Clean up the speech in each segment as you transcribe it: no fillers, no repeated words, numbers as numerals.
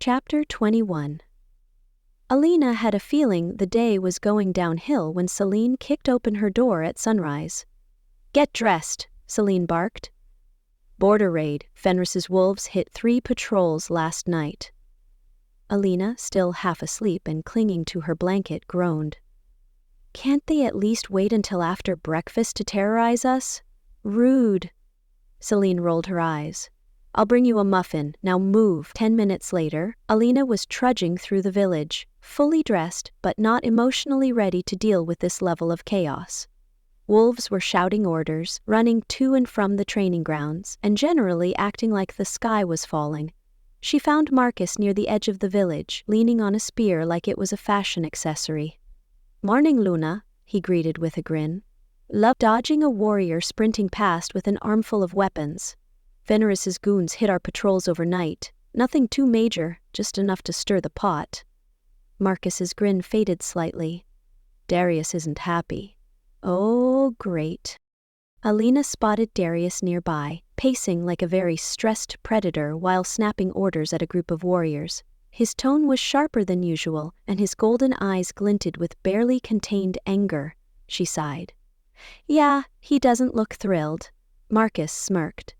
Chapter 21. Alina had a feeling the day was going downhill when Celine kicked open her door at sunrise. "Get dressed," Celine barked. "Border raid. Fenris's wolves hit 3 patrols last night." Alina, still half asleep and clinging to her blanket, groaned. "Can't they at least wait until after breakfast to terrorize us? Rude." Celine rolled her eyes. "I'll bring you a muffin, now move." 10 minutes later, Alina was trudging through the village, fully dressed but not emotionally ready to deal with this level of chaos. Wolves were shouting orders, running to and from the training grounds, and generally acting like the sky was falling. She found Marcus near the edge of the village, leaning on a spear like it was a fashion accessory. "Morning, Luna," he greeted with a grin. Dodging a warrior sprinting past with an armful of weapons. "Fenris's goons hit our patrols overnight. Nothing too major, just enough to stir the pot." Marcus's grin faded slightly. "Darius isn't happy." "Oh, great." Alina spotted Darius nearby, pacing like a very stressed predator while snapping orders at a group of warriors. His tone was sharper than usual, and his golden eyes glinted with barely contained anger. She sighed. "Yeah, he doesn't look thrilled." Marcus smirked.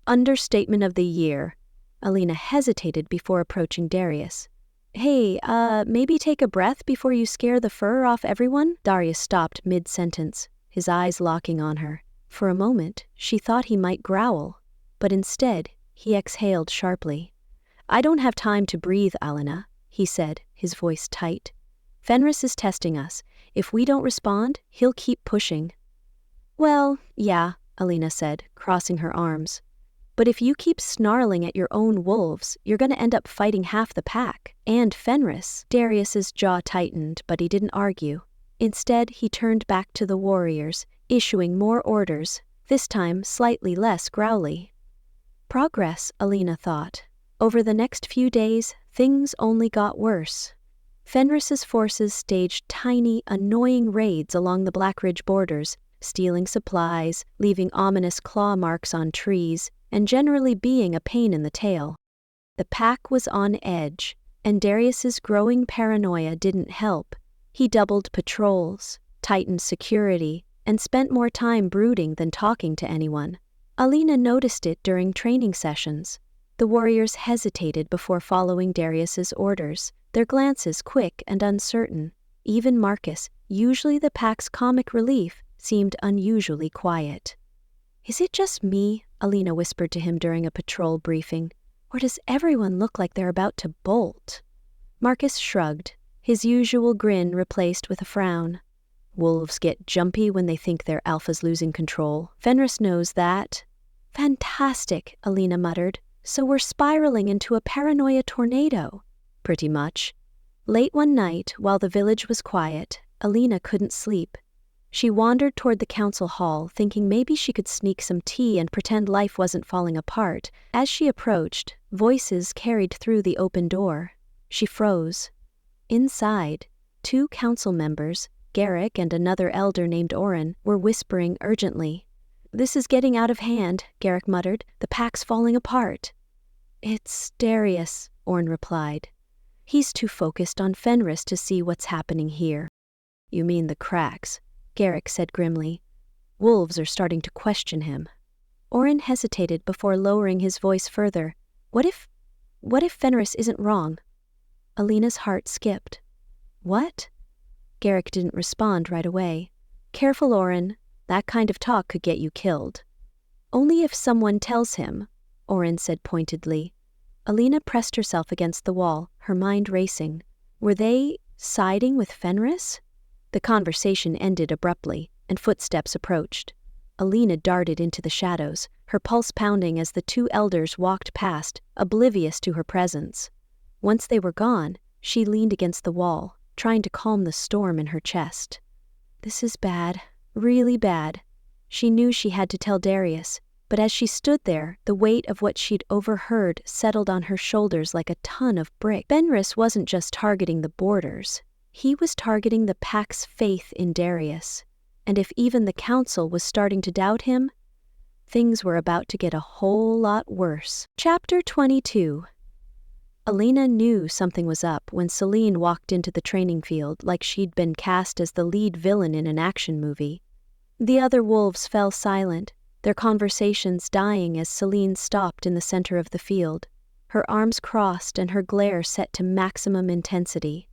"Understatement of the year." Alina hesitated before approaching Darius. "Hey, maybe take a breath before you scare the fur off everyone?" Darius stopped mid-sentence, his eyes locking on her. For a moment, she thought he might growl, but instead, he exhaled sharply. "I don't have time to breathe, Alina," he said, his voice tight. "Fenris is testing us. If we don't respond, he'll keep pushing." "Well, yeah," Alina said, crossing her arms. "But if you keep snarling at your own wolves, you're gonna end up fighting half the pack. And Fenris." Darius's jaw tightened, but he didn't argue. Instead, he turned back to the warriors, issuing more orders, this time slightly less growly. Progress, Alina thought. Over the next few days, things only got worse. Fenris's forces staged tiny, annoying raids along the Blackridge borders, stealing supplies, leaving ominous claw marks on trees, and generally being a pain in the tail. The pack was on edge, and Darius's growing paranoia didn't help. He doubled patrols, tightened security, and spent more time brooding than talking to anyone. Alina noticed it during training sessions. The warriors hesitated before following Darius's orders, their glances quick and uncertain. Even Marcus, usually the pack's comic relief, seemed unusually quiet. "Is it just me?" Alina whispered to him during a patrol briefing. "Or does everyone look like they're about to bolt?" Marcus shrugged, his usual grin replaced with a frown. "Wolves get jumpy when they think their alpha's losing control. Fenris knows that." "Fantastic," Alina muttered. "So we're spiraling into a paranoia tornado." "Pretty much." Late one night, while the village was quiet, Alina couldn't sleep. She wandered toward the council hall, thinking maybe she could sneak some tea and pretend life wasn't falling apart. As she approached, voices carried through the open door. She froze. Inside, 2 council members, Garrick and another elder named Oren, were whispering urgently. "This is getting out of hand," Garrick muttered. "The pack's falling apart." "It's Darius," Oren replied. "He's too focused on Fenris to see what's happening here." "You mean the cracks," Garrick said grimly. "Wolves are starting to question him." Oren hesitated before lowering his voice further. What if Fenris isn't wrong?" Alina's heart skipped. "What?" Garrick didn't respond right away. "Careful, Oren. That kind of talk could get you killed." "Only if someone tells him," Oren said pointedly. Alina pressed herself against the wall, her mind racing. Were they siding with Fenris? The conversation ended abruptly, and footsteps approached. Alina darted into the shadows, her pulse pounding as the 2 elders walked past, oblivious to her presence. Once they were gone, she leaned against the wall, trying to calm the storm in her chest. This is bad, really bad. She knew she had to tell Darius, but as she stood there, the weight of what she'd overheard settled on her shoulders like a ton of bricks. Fenris wasn't just targeting the borders. He was targeting the pack's faith in Darius. And if even the council was starting to doubt him, things were about to get a whole lot worse. Chapter 22. Alina knew something was up when Celine walked into the training field like she'd been cast as the lead villain in an action movie. The other wolves fell silent, their conversations dying as Celine stopped in the center of the field, her arms crossed and her glare set to maximum intensity.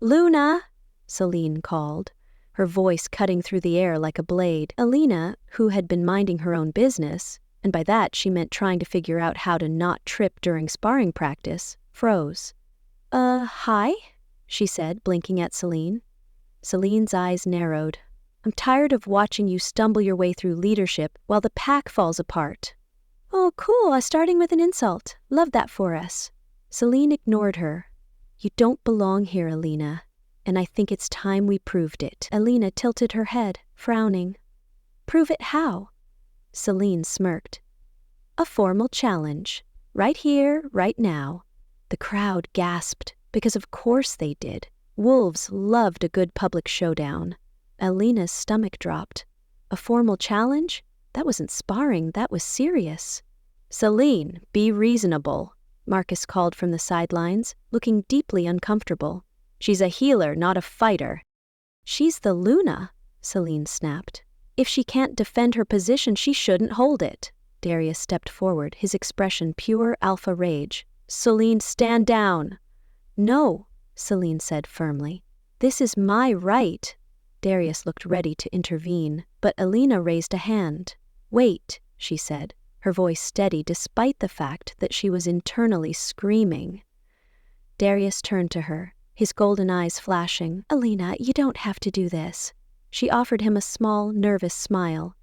"Luna!" Celine called, her voice cutting through the air like a blade. Alina, who had been minding her own business, and by that she meant trying to figure out how to not trip during sparring practice, froze. Hi?" she said, blinking at Celine. Celine's eyes narrowed. "I'm tired of watching you stumble your way through leadership while the pack falls apart." "Oh, cool, starting with an insult. Love that for us." Celine ignored her. "You don't belong here, Alina, and I think it's time we proved it." Alina tilted her head, frowning. "Prove it how?" Celine smirked. "A formal challenge. Right here, right now." The crowd gasped, because of course they did. Wolves loved a good public showdown. Alina's stomach dropped. A formal challenge? That wasn't sparring, that was serious. "Celine, be reasonable," Marcus called from the sidelines, looking deeply uncomfortable. "She's a healer, not a fighter." "She's the Luna," Celine snapped. "If she can't defend her position, she shouldn't hold it." Darius stepped forward, his expression pure alpha rage. "Celine, stand down." "No," Celine said firmly. "This is my right." Darius looked ready to intervene, but Alina raised a hand. "Wait," she said, her voice steady despite the fact that she was internally screaming. Darius turned to her, his golden eyes flashing. "Alina, you don't have to do this." She offered him a small, nervous smile.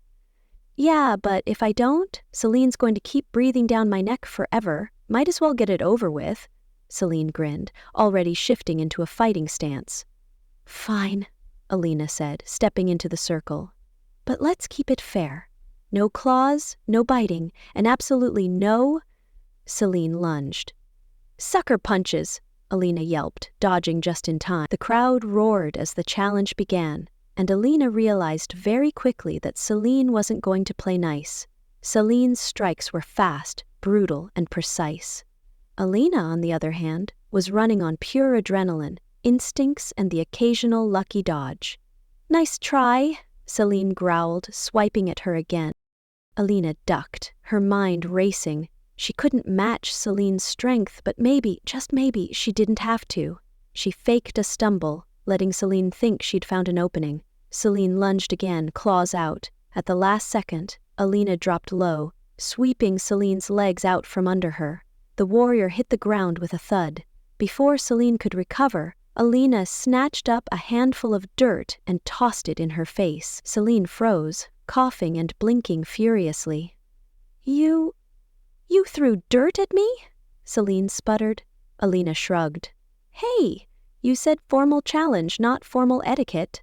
"Yeah, but if I don't, Celine's going to keep breathing down my neck forever. Might as well get it over with." Celine grinned, already shifting into a fighting stance. "Fine," Alina said, stepping into the circle. "But let's keep it fair. No claws, no biting, and absolutely no—" Celine lunged. "Sucker punches!" Alina yelped, dodging just in time. The crowd roared as the challenge began, and Alina realized very quickly that Celine wasn't going to play nice. Celine's strikes were fast, brutal, and precise. Alina, on the other hand, was running on pure adrenaline, instincts, and the occasional lucky dodge. "Nice try," Celine growled, swiping at her again. Alina ducked, her mind racing. She couldn't match Celine's strength, but maybe, just maybe, she didn't have to. She faked a stumble, letting Celine think she'd found an opening. Celine lunged again, claws out. At the last second, Alina dropped low, sweeping Celine's legs out from under her. The warrior hit the ground with a thud. Before Celine could recover, Alina snatched up a handful of dirt and tossed it in her face. Celine froze, coughing and blinking furiously. You threw dirt at me?" Celine sputtered. Alina shrugged. "Hey, you said formal challenge, not formal etiquette."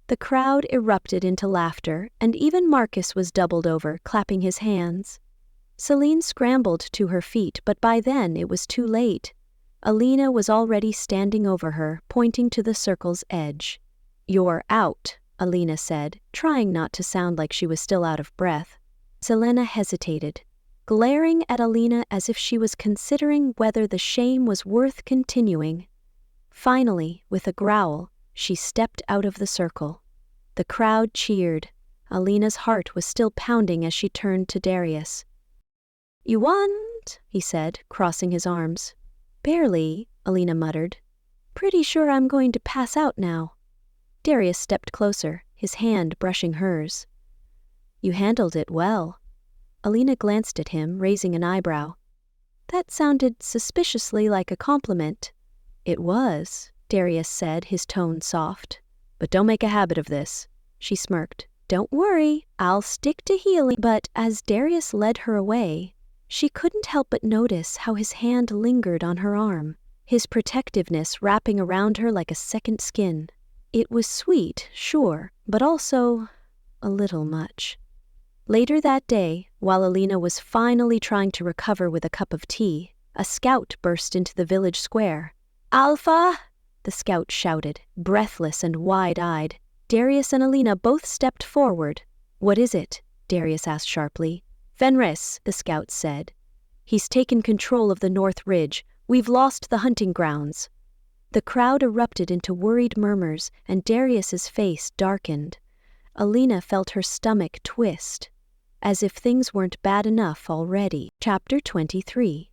The crowd erupted into laughter, and even Marcus was doubled over, clapping his hands. Celine scrambled to her feet, but by then it was too late. Alina was already standing over her, pointing to the circle's edge. "You're out," Alina said, trying not to sound like she was still out of breath. Selena hesitated, glaring at Alina as if she was considering whether the shame was worth continuing. Finally, with a growl, she stepped out of the circle. The crowd cheered. Alina's heart was still pounding as she turned to Darius. "You won," he said, crossing his arms. "Barely," Alina muttered. "Pretty sure I'm going to pass out now." Darius stepped closer, his hand brushing hers. "You handled it well." Alina glanced at him, raising an eyebrow. That sounded suspiciously like a compliment. "It was," Darius said, his tone soft. "But don't make a habit of this." She smirked. "Don't worry, I'll stick to healing." But as Darius led her away, she couldn't help but notice how his hand lingered on her arm, his protectiveness wrapping around her like a second skin. It was sweet, sure, but also a little much. Later that day, while Alina was finally trying to recover with a cup of tea, a scout burst into the village square. "Alpha!" the scout shouted, breathless and wide-eyed. Darius and Alina both stepped forward. "What is it?" Darius asked sharply. "Fenris," the scout said. "He's taken control of the North Ridge. We've lost the hunting grounds." The crowd erupted into worried murmurs, and Darius's face darkened. Alina felt her stomach twist, as if things weren't bad enough already. Chapter 23.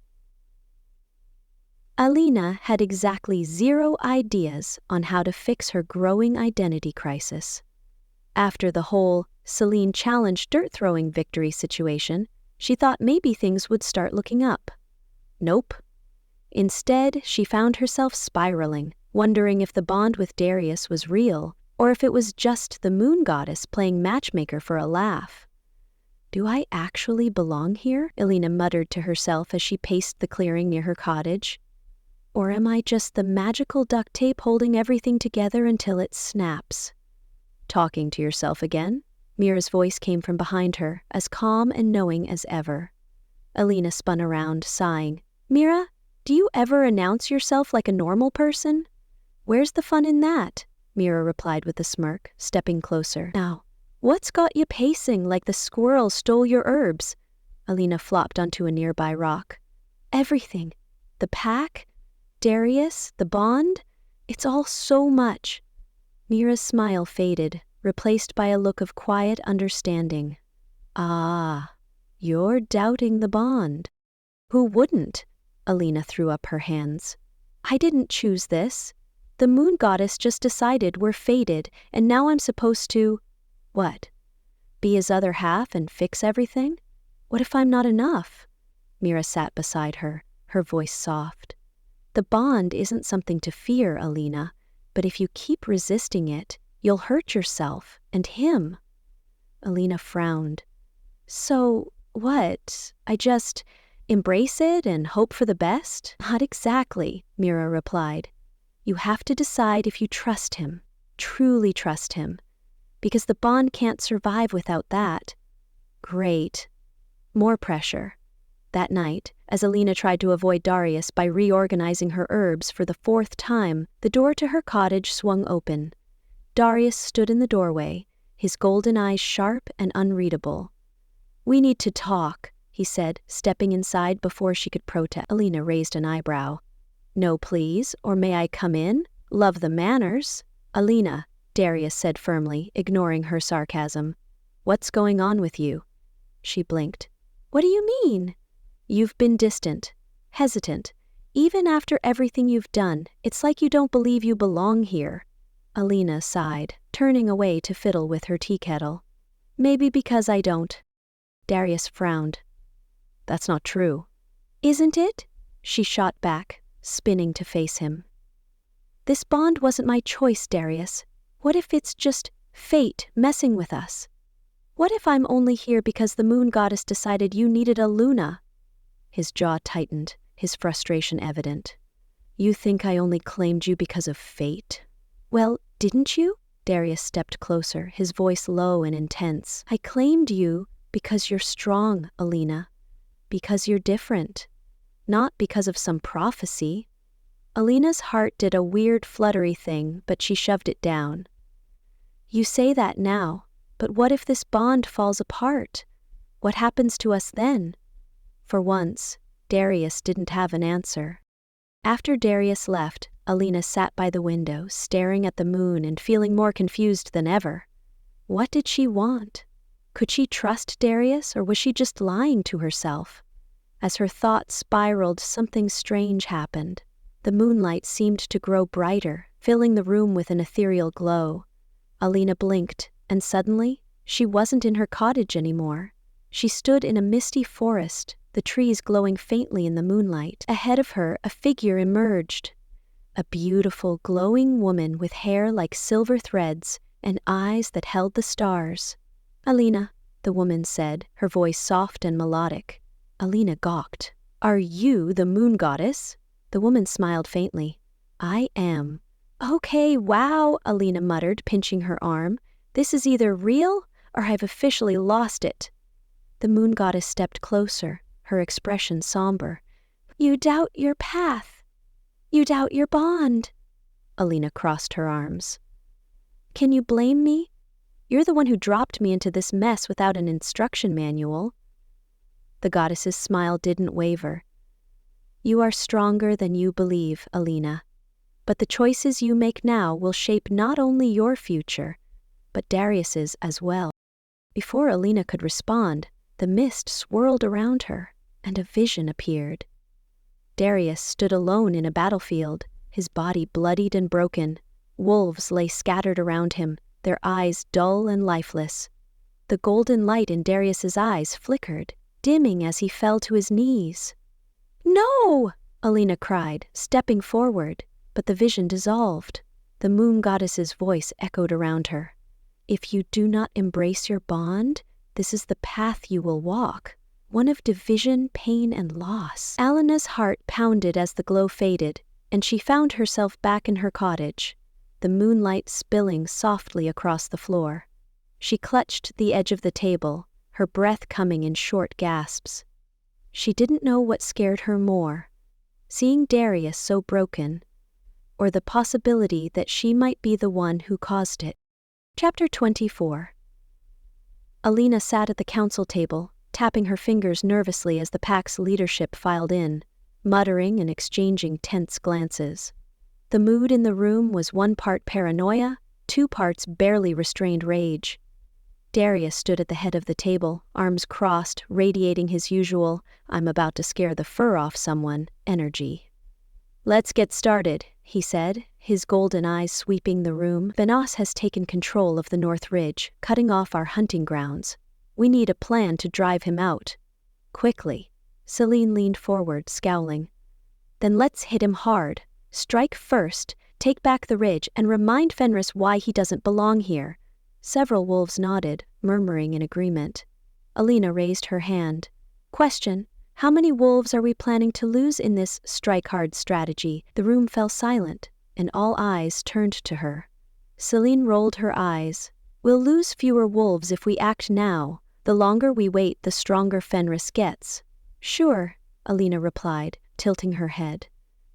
Alina had exactly 0 ideas on how to fix her growing identity crisis. After the whole Celine challenge dirt-throwing victory situation, she thought maybe things would start looking up. Nope. Instead, she found herself spiraling, wondering if the bond with Darius was real, or if it was just the moon goddess playing matchmaker for a laugh. "Do I actually belong here?" Alina muttered to herself as she paced the clearing near her cottage. "Or am I just the magical duct tape holding everything together until it snaps?" "Talking to yourself again?" Mira's voice came from behind her, as calm and knowing as ever. Alina spun around, sighing. "Mira, do you ever announce yourself like a normal person?" "Where's the fun in that?" Mira replied with a smirk, stepping closer. "Now, what's got you pacing like the squirrel stole your herbs?" Alina flopped onto a nearby rock. "Everything. The pack, Darius, the bond. It's all so much." Mira's smile faded, replaced by a look of quiet understanding. "Ah, you're doubting the bond." "Who wouldn't?" Alina threw up her hands. "I didn't choose this. The moon goddess just decided we're fated, and now I'm supposed to—" "What? Be his other half and fix everything? What if I'm not enough?" Mira sat beside her, her voice soft. "The bond isn't something to fear, Alina, but if you keep resisting it, you'll hurt yourself and him." Alina frowned. "So, what? I just embrace it and hope for the best?" "Not exactly," Mira replied. "You have to decide if you trust him, truly trust him, because the bond can't survive without that." "Great." More pressure. That night, as Alina tried to avoid Darius by reorganizing her herbs for the 4th time, the door to her cottage swung open. Darius stood in the doorway, his golden eyes sharp and unreadable. "We need to talk," he said, stepping inside before she could protest. Alina raised an eyebrow. "No, please, or may I come in? Love the manners." "Alina," Darius said firmly, ignoring her sarcasm. "What's going on with you?" She blinked. "What do you mean?" "You've been distant, hesitant. Even after everything you've done, it's like you don't believe you belong here." Alina sighed, turning away to fiddle with her tea kettle. "Maybe because I don't." Darius frowned. "That's not true." "Isn't it?" She shot back, spinning to face him. "This bond wasn't my choice, Darius. What if it's just fate messing with us? What if I'm only here because the moon goddess decided you needed a Luna?" His jaw tightened, his frustration evident. "You think I only claimed you because of fate?" "Well, didn't you?" Darius stepped closer, his voice low and intense. "I claimed you because you're strong, Alina. Because you're different. Not because of some prophecy." Alina's heart did a weird fluttery thing, but she shoved it down. "You say that now, but what if this bond falls apart? What happens to us then?" For once, Darius didn't have an answer. After Darius left, Alina sat by the window, staring at the moon and feeling more confused than ever. What did she want? Could she trust Darius, or was she just lying to herself? As her thoughts spiraled, something strange happened. The moonlight seemed to grow brighter, filling the room with an ethereal glow. Alina blinked, and suddenly, she wasn't in her cottage anymore. She stood in a misty forest, the trees glowing faintly in the moonlight. Ahead of her, a figure emerged. A beautiful, glowing woman with hair like silver threads and eyes that held the stars. "Alina," the woman said, her voice soft and melodic. Alina gawked. "Are you the moon goddess?" The woman smiled faintly. "I am." "Okay, wow," Alina muttered, pinching her arm. "This is either real, or I've officially lost it." The moon goddess stepped closer, her expression somber. "You doubt your path. You doubt your bond." Alina crossed her arms. "Can you blame me? You're the one who dropped me into this mess without an instruction manual." The goddess's smile didn't waver. You are stronger than you believe, Alina. But the choices you make now will shape not only your future, but Darius's as well. Before Alina could respond, the mist swirled around her, and a vision appeared. Darius stood alone in a battlefield, his body bloodied and broken. Wolves lay scattered around him, their eyes dull and lifeless. The golden light in Darius's eyes flickered, dimming as he fell to his knees. "No!" Alina cried, stepping forward, but the vision dissolved. The moon goddess's voice echoed around her. "If you do not embrace your bond, this is the path you will walk, one of division, pain, and loss." Alina's heart pounded as the glow faded, and she found herself back in her cottage, the moonlight spilling softly across the floor. She clutched the edge of the table, her breath coming in short gasps. She didn't know what scared her more, seeing Darius so broken, or the possibility that she might be the one who caused it. Chapter 24. Alina sat at the council table, tapping her fingers nervously as the pack's leadership filed in, muttering and exchanging tense glances. The mood in the room was 1 part paranoia, 2 parts barely restrained rage. Darius stood at the head of the table, arms crossed, radiating his usual, "I'm about to scare the fur off someone," energy. "Let's get started," he said, his golden eyes sweeping the room. "Venos has taken control of the North Ridge, cutting off our hunting grounds. We need a plan to drive him out. Quickly." Celine leaned forward, scowling. "Then let's hit him hard. Strike first, take back the ridge, and remind Fenris why he doesn't belong here." Several wolves nodded, murmuring in agreement. Alina raised her hand. "Question: how many wolves are we planning to lose in this strike-hard strategy?" The room fell silent, and all eyes turned to her. Celine rolled her eyes. "We'll lose fewer wolves if we act now. The longer we wait, the stronger Fenris gets." "Sure," Alina replied, tilting her head.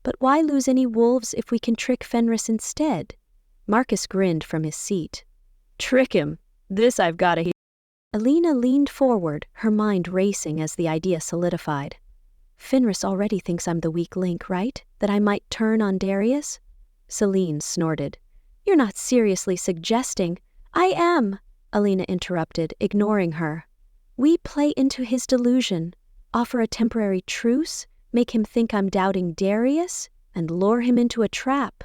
"But why lose any wolves if we can trick Fenris instead?" Marcus grinned from his seat. "Trick him? This I've got to hear." Alina leaned forward, her mind racing as the idea solidified. "Fenris already thinks I'm the weak link, right? That I might turn on Darius?" Celine snorted. "You're not seriously suggesting—" "I am," Alina interrupted, ignoring her. "We play into his delusion, offer a temporary truce, make him think I'm doubting Darius, and lure him into a trap.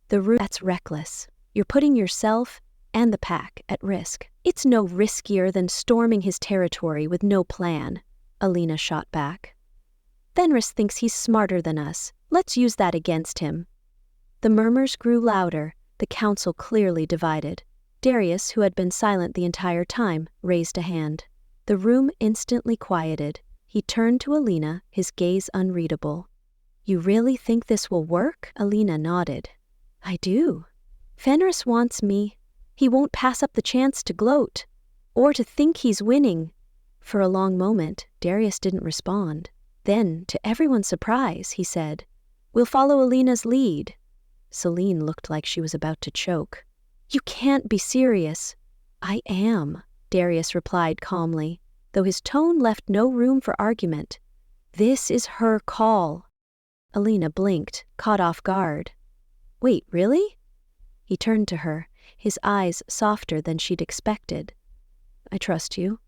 That's reckless. You're putting yourself and the pack at risk." "It's no riskier than storming his territory with no plan," Alina shot back. "Fenris thinks he's smarter than us. Let's use that against him." The murmurs grew louder, the council clearly divided. Darius, who had been silent the entire time, raised a hand. The room instantly quieted. He turned to Alina, his gaze unreadable. "You really think this will work?" Alina nodded. "I do. Fenris wants me. He won't pass up the chance to gloat, or to think he's winning." For a long moment, Darius didn't respond. Then, to everyone's surprise, he said, "We'll follow Alina's lead." Celine looked like she was about to choke. "You can't be serious." "I am," Darius replied calmly, though his tone left no room for argument. "This is her call." Alina blinked, caught off guard. "Wait, really?" He turned to her, his eyes softer than she'd expected. "I trust you."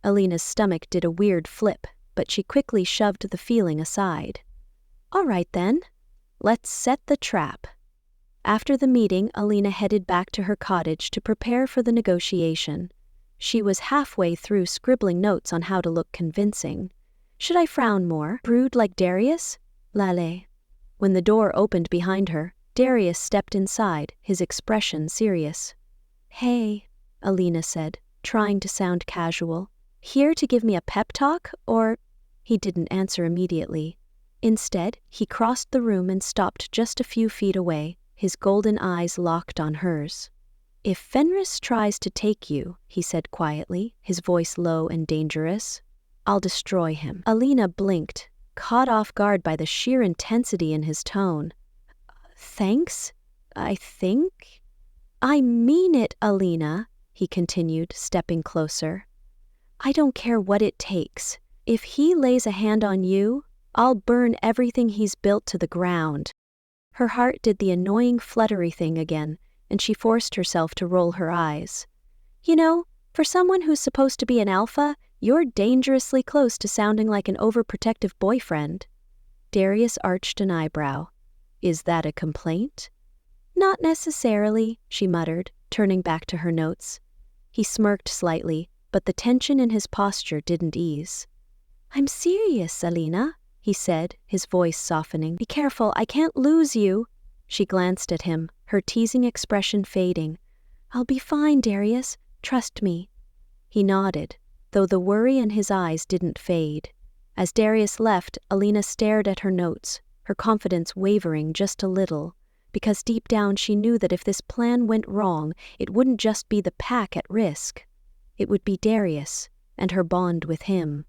Alina's stomach did a weird flip, but she quickly shoved the feeling aside. "All right then. Let's set the trap." After the meeting, Alina headed back to her cottage to prepare for the negotiation. She was halfway through scribbling notes on how to look convincing. Should I frown more, brood like Darius? Lale. When the door opened behind her, Darius stepped inside, his expression serious. "Hey," Alina said, trying to sound casual. "Here to give me a pep talk, or—" He didn't answer immediately. Instead, he crossed the room and stopped just a few feet away, his golden eyes locked on hers. "If Fenris tries to take you," he said quietly, his voice low and dangerous, "I'll destroy him." Alina blinked, caught off guard by the sheer intensity in his tone. "Thanks, I think." "I mean it, Alina," he continued, stepping closer. "I don't care what it takes. If he lays a hand on you, I'll burn everything he's built to the ground. Her heart did the annoying fluttery thing again, and she forced herself to roll her eyes. You know, for someone who's supposed to be an alpha, you're dangerously close to sounding like an overprotective boyfriend. Darius arched an eyebrow. Is that a complaint? Not necessarily, she muttered, turning back to her notes. He smirked slightly, but the tension in his posture didn't ease. I'm serious, Alina, he said, his voice softening. Be careful, I can't lose you. She glanced at him, her teasing expression fading. I'll be fine, Darius. Trust me. He nodded, though the worry in his eyes didn't fade. As Darius left, Alina stared at her notes, her confidence wavering just a little, because deep down she knew that if this plan went wrong, it wouldn't just be the pack at risk. It would be Darius, and her bond with him.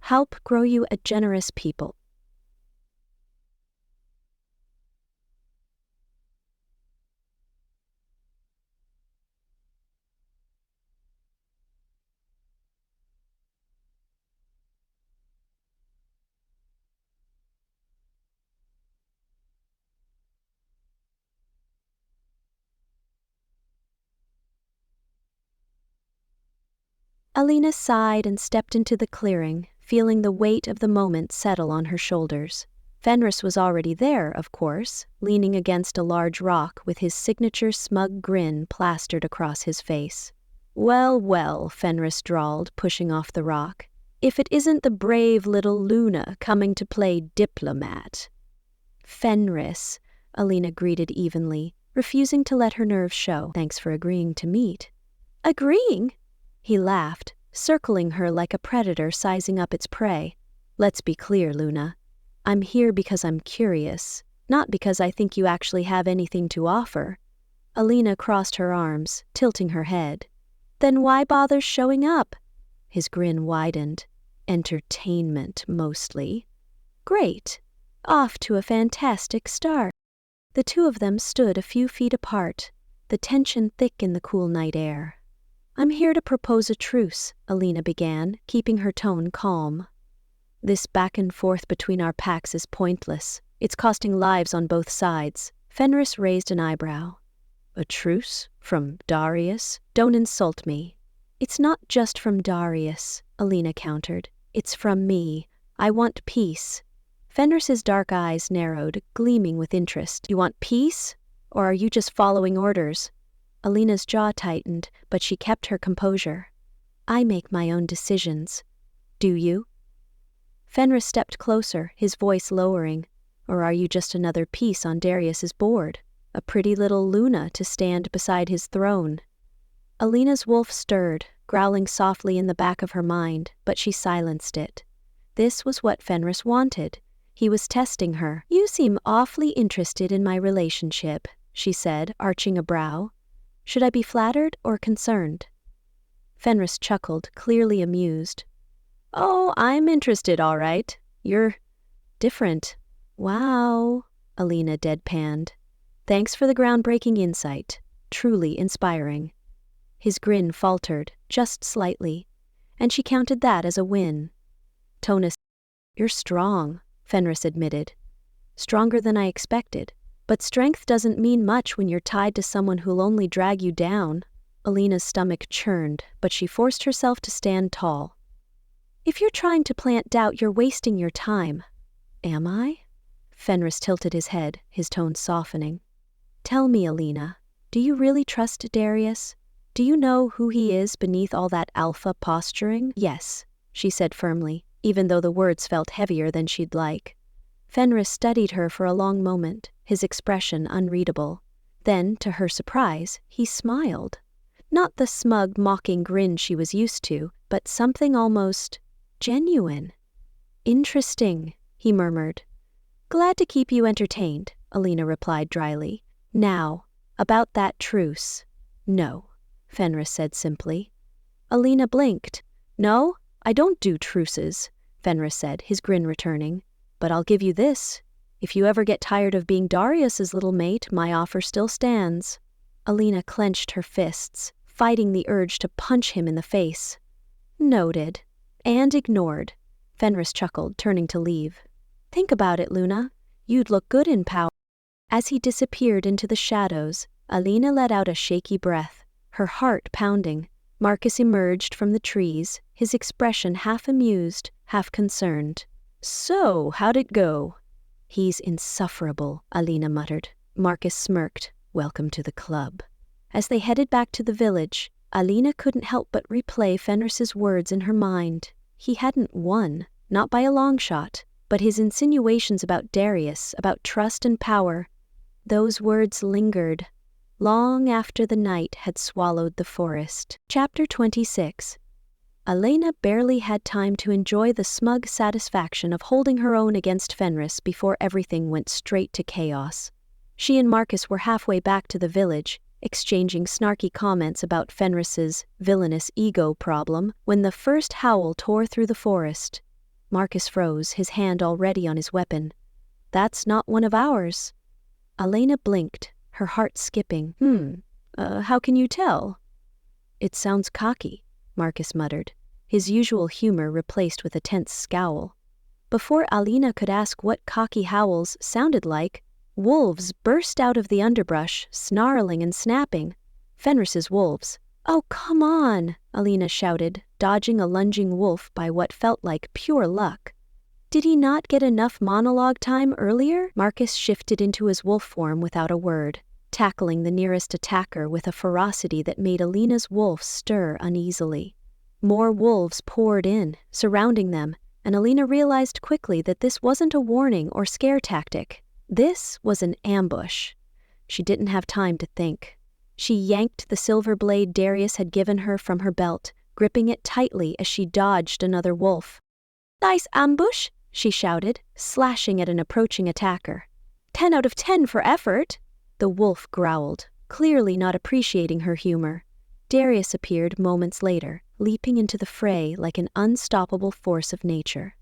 Help grow you a generous people. Alina sighed and stepped into the clearing, feeling the weight of the moment settle on her shoulders. Fenris was already there, of course, leaning against a large rock with his signature smug grin plastered across his face. Well, well, Fenris drawled, pushing off the rock. If it isn't the brave little Luna coming to play diplomat. Fenris, Alina greeted evenly, refusing to let her nerves show. Thanks for agreeing to meet. Agreeing? He laughed, circling her like a predator sizing up its prey. Let's be clear, Luna. I'm here because I'm curious, not because I think you actually have anything to offer. Alina crossed her arms, tilting her head. Then why bother showing up? His grin widened. Entertainment, mostly. Great. Off to a fantastic start. The two of them stood a few feet apart, the tension thick in the cool night air. I'm here to propose a truce, Alina began, keeping her tone calm. This back and forth between our packs is pointless. It's costing lives on both sides. Fenris raised an eyebrow. A truce? From Darius? Don't insult me. It's not just from Darius, Alina countered. It's from me. I want peace. Fenris's dark eyes narrowed, gleaming with interest. You want peace? Or are you just following orders? Alina's jaw tightened, but she kept her composure. I make my own decisions. Do you? Fenris stepped closer, his voice lowering. Or are you just another piece on Darius's board? A pretty little Luna to stand beside his throne? Alina's wolf stirred, growling softly in the back of her mind, but she silenced it. This was what Fenris wanted. He was testing her. You seem awfully interested in my relationship, she said, arching a brow. Should I be flattered or concerned? Fenris chuckled, clearly amused. Oh, I'm interested, all right. You're different. Wow, Alina deadpanned. Thanks for the groundbreaking insight. Truly inspiring. His grin faltered, just slightly, and she counted that as a win. Tonus, you're strong, Fenris admitted. Stronger than I expected. But strength doesn't mean much when you're tied to someone who'll only drag you down. Alina's stomach churned, but she forced herself to stand tall. If you're trying to plant doubt, you're wasting your time. Am I? Fenris tilted his head, his tone softening. Tell me, Alina, do you really trust Darius? Do you know who he is beneath all that alpha posturing? Yes, she said firmly, even though the words felt heavier than she'd like. Fenris studied her for a long moment, his expression unreadable. Then, to her surprise, he smiled. Not the smug, mocking grin she was used to, but something almost genuine. "Interesting," he murmured. "Glad to keep you entertained," Alina replied dryly. "Now, about that truce." "No," Fenris said simply. Alina blinked. "No, I don't do truces," Fenris said, his grin returning. "But I'll give you this. If you ever get tired of being Darius's little mate, my offer still stands." Alina clenched her fists, fighting the urge to punch him in the face. "Noted." And ignored. Fenris chuckled, turning to leave. "Think about it, Luna. You'd look good in power." As he disappeared into the shadows, Alina let out a shaky breath, her heart pounding. Marcus emerged from the trees, his expression half amused, half concerned. "So, how'd it go?" "He's insufferable," Alina muttered. Marcus smirked. "Welcome to the club." As they headed back to the village, Alina couldn't help but replay Fenris's words in her mind. He hadn't won, not by a long shot, but his insinuations about Darius, about trust and power, those words lingered, long after the night had swallowed the forest. Chapter 26. Alina barely had time to enjoy the smug satisfaction of holding her own against Fenris before everything went straight to chaos. She and Marcus were halfway back to the village, exchanging snarky comments about Fenris's villainous ego problem, when the first howl tore through the forest. Marcus froze, his hand already on his weapon. "That's not one of ours." Alina blinked, her heart skipping. How can you tell?" "It sounds cocky," Marcus muttered, his usual humor replaced with a tense scowl. Before Alina could ask what cocky howls sounded like, wolves burst out of the underbrush, snarling and snapping. Fenris's wolves. "Oh, come on," Alina shouted, dodging a lunging wolf by what felt like pure luck. "Did he not get enough monologue time earlier?" Marcus shifted into his wolf form without a word, tackling the nearest attacker with a ferocity that made Alina's wolf stir uneasily. More wolves poured in, surrounding them, and Alina realized quickly that this wasn't a warning or scare tactic. This was an ambush. She didn't have time to think. She yanked the silver blade Darius had given her from her belt, gripping it tightly as she dodged another wolf. "Nice ambush," she shouted, slashing at an approaching attacker. 10 out of 10 for effort." The wolf growled, clearly not appreciating her humor. Darius appeared moments later, leaping into the fray like an unstoppable force of nature.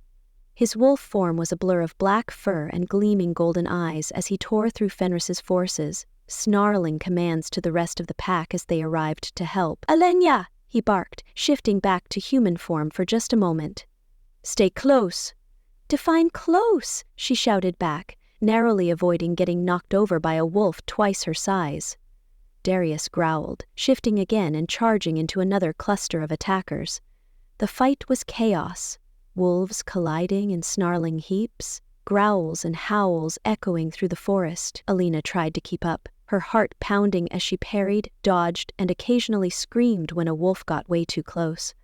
His wolf form was a blur of black fur and gleaming golden eyes as he tore through Fenris's forces, snarling commands to the rest of the pack as they arrived to help. "Alina!" he barked, shifting back to human form for just a moment. "Stay close." "Define close," she shouted back, narrowly avoiding getting knocked over by a wolf twice her size. Darius growled, shifting again and charging into another cluster of attackers. The fight was chaos. Wolves colliding in snarling heaps, growls and howls echoing through the forest. Alina tried to keep up, her heart pounding as she parried, dodged, and occasionally screamed when a wolf got way too close.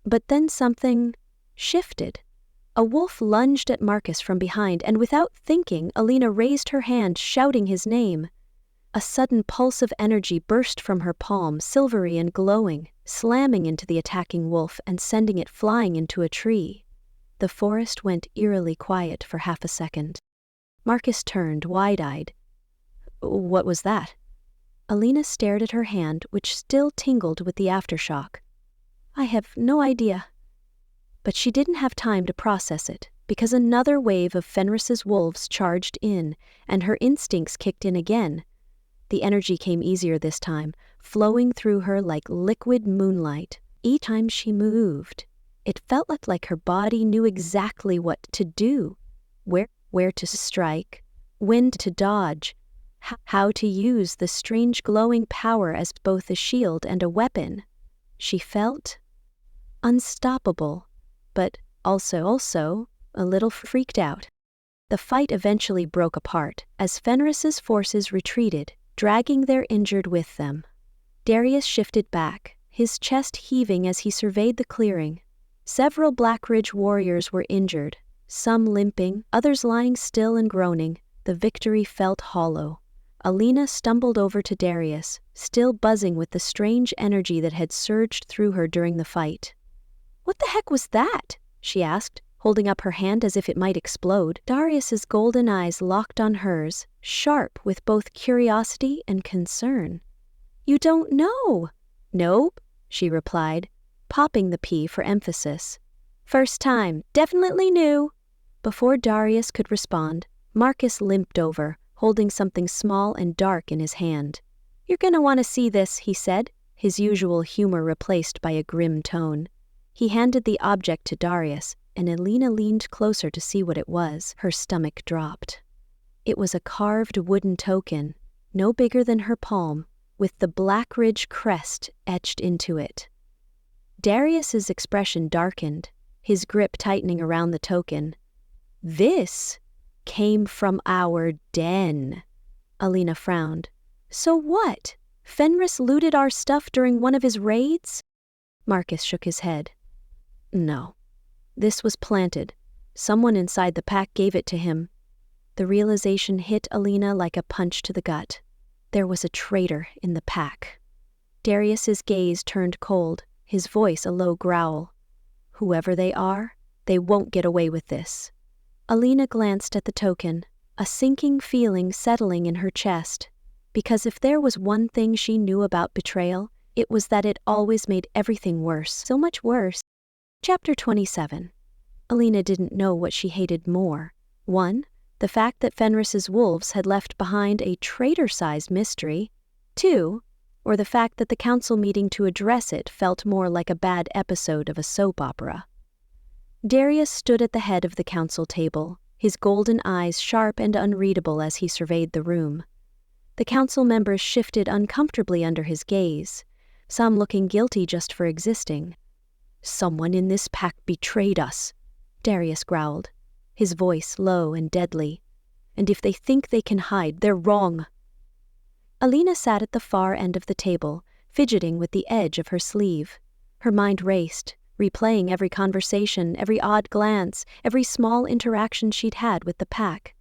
But then something shifted. A wolf lunged at Marcus from behind, and without thinking, Alina raised her hand, shouting his name. A sudden pulse of energy burst from her palm, silvery and glowing, slamming into the attacking wolf and sending it flying into a tree. The forest went eerily quiet for half a second. Marcus turned, wide-eyed. "What was that?" Alina stared at her hand, which still tingled with the aftershock. "I have no idea." But she didn't have time to process it, because another wave of Fenris's wolves charged in, and her instincts kicked in again. The energy came easier this time, flowing through her like liquid moonlight. Each time she moved, it felt like her body knew exactly what to do, where to strike, when to dodge, how to use the strange glowing power as both a shield and a weapon. She felt unstoppable, but also a little freaked out. The fight eventually broke apart as Fenris's forces retreated, dragging their injured with them. Darius shifted back, his chest heaving as he surveyed the clearing. Several Blackridge warriors were injured, some limping, others lying still and groaning. The victory felt hollow. Alina stumbled over to Darius, still buzzing with the strange energy that had surged through her during the fight. "What the heck was that?" she asked, holding up her hand as if it might explode. Darius's golden eyes locked on hers, sharp with both curiosity and concern. "You don't know?" "Nope," she replied, popping the P for emphasis. "First time, definitely new." Before Darius could respond, Marcus limped over, holding something small and dark in his hand. "You're gonna want to see this," he said, his usual humor replaced by a grim tone. He handed the object to Darius, and Alina leaned closer to see what it was. Her stomach dropped. It was a carved wooden token, no bigger than her palm, with the Blackridge crest etched into it. Darius's expression darkened, his grip tightening around the token. "This came from our den." Alina frowned. "So what? Fenris looted our stuff during one of his raids?" Marcus shook his head. "No. This was planted. Someone inside the pack gave it to him." The realization hit Alina like a punch to the gut. There was a traitor in the pack. Darius's gaze turned cold, his voice a low growl. "Whoever they are, they won't get away with this." Alina glanced at the token, a sinking feeling settling in her chest, because if there was one thing she knew about betrayal, it was that it always made everything worse, so much worse. Chapter 27. Alina didn't know what she hated more. 1. The fact that Fenris's wolves had left behind a traitor-sized mystery. 2. Or the fact that the council meeting to address it felt more like a bad episode of a soap opera. Darius stood at the head of the council table, his golden eyes sharp and unreadable as he surveyed the room. The council members shifted uncomfortably under his gaze, some looking guilty just for existing. "Someone in this pack betrayed us," Darius growled, his voice low and deadly. "And if they think they can hide, they're wrong." Alina sat at the far end of the table, fidgeting with the edge of her sleeve. Her mind raced, replaying every conversation, every odd glance, every small interaction she'd had with the pack.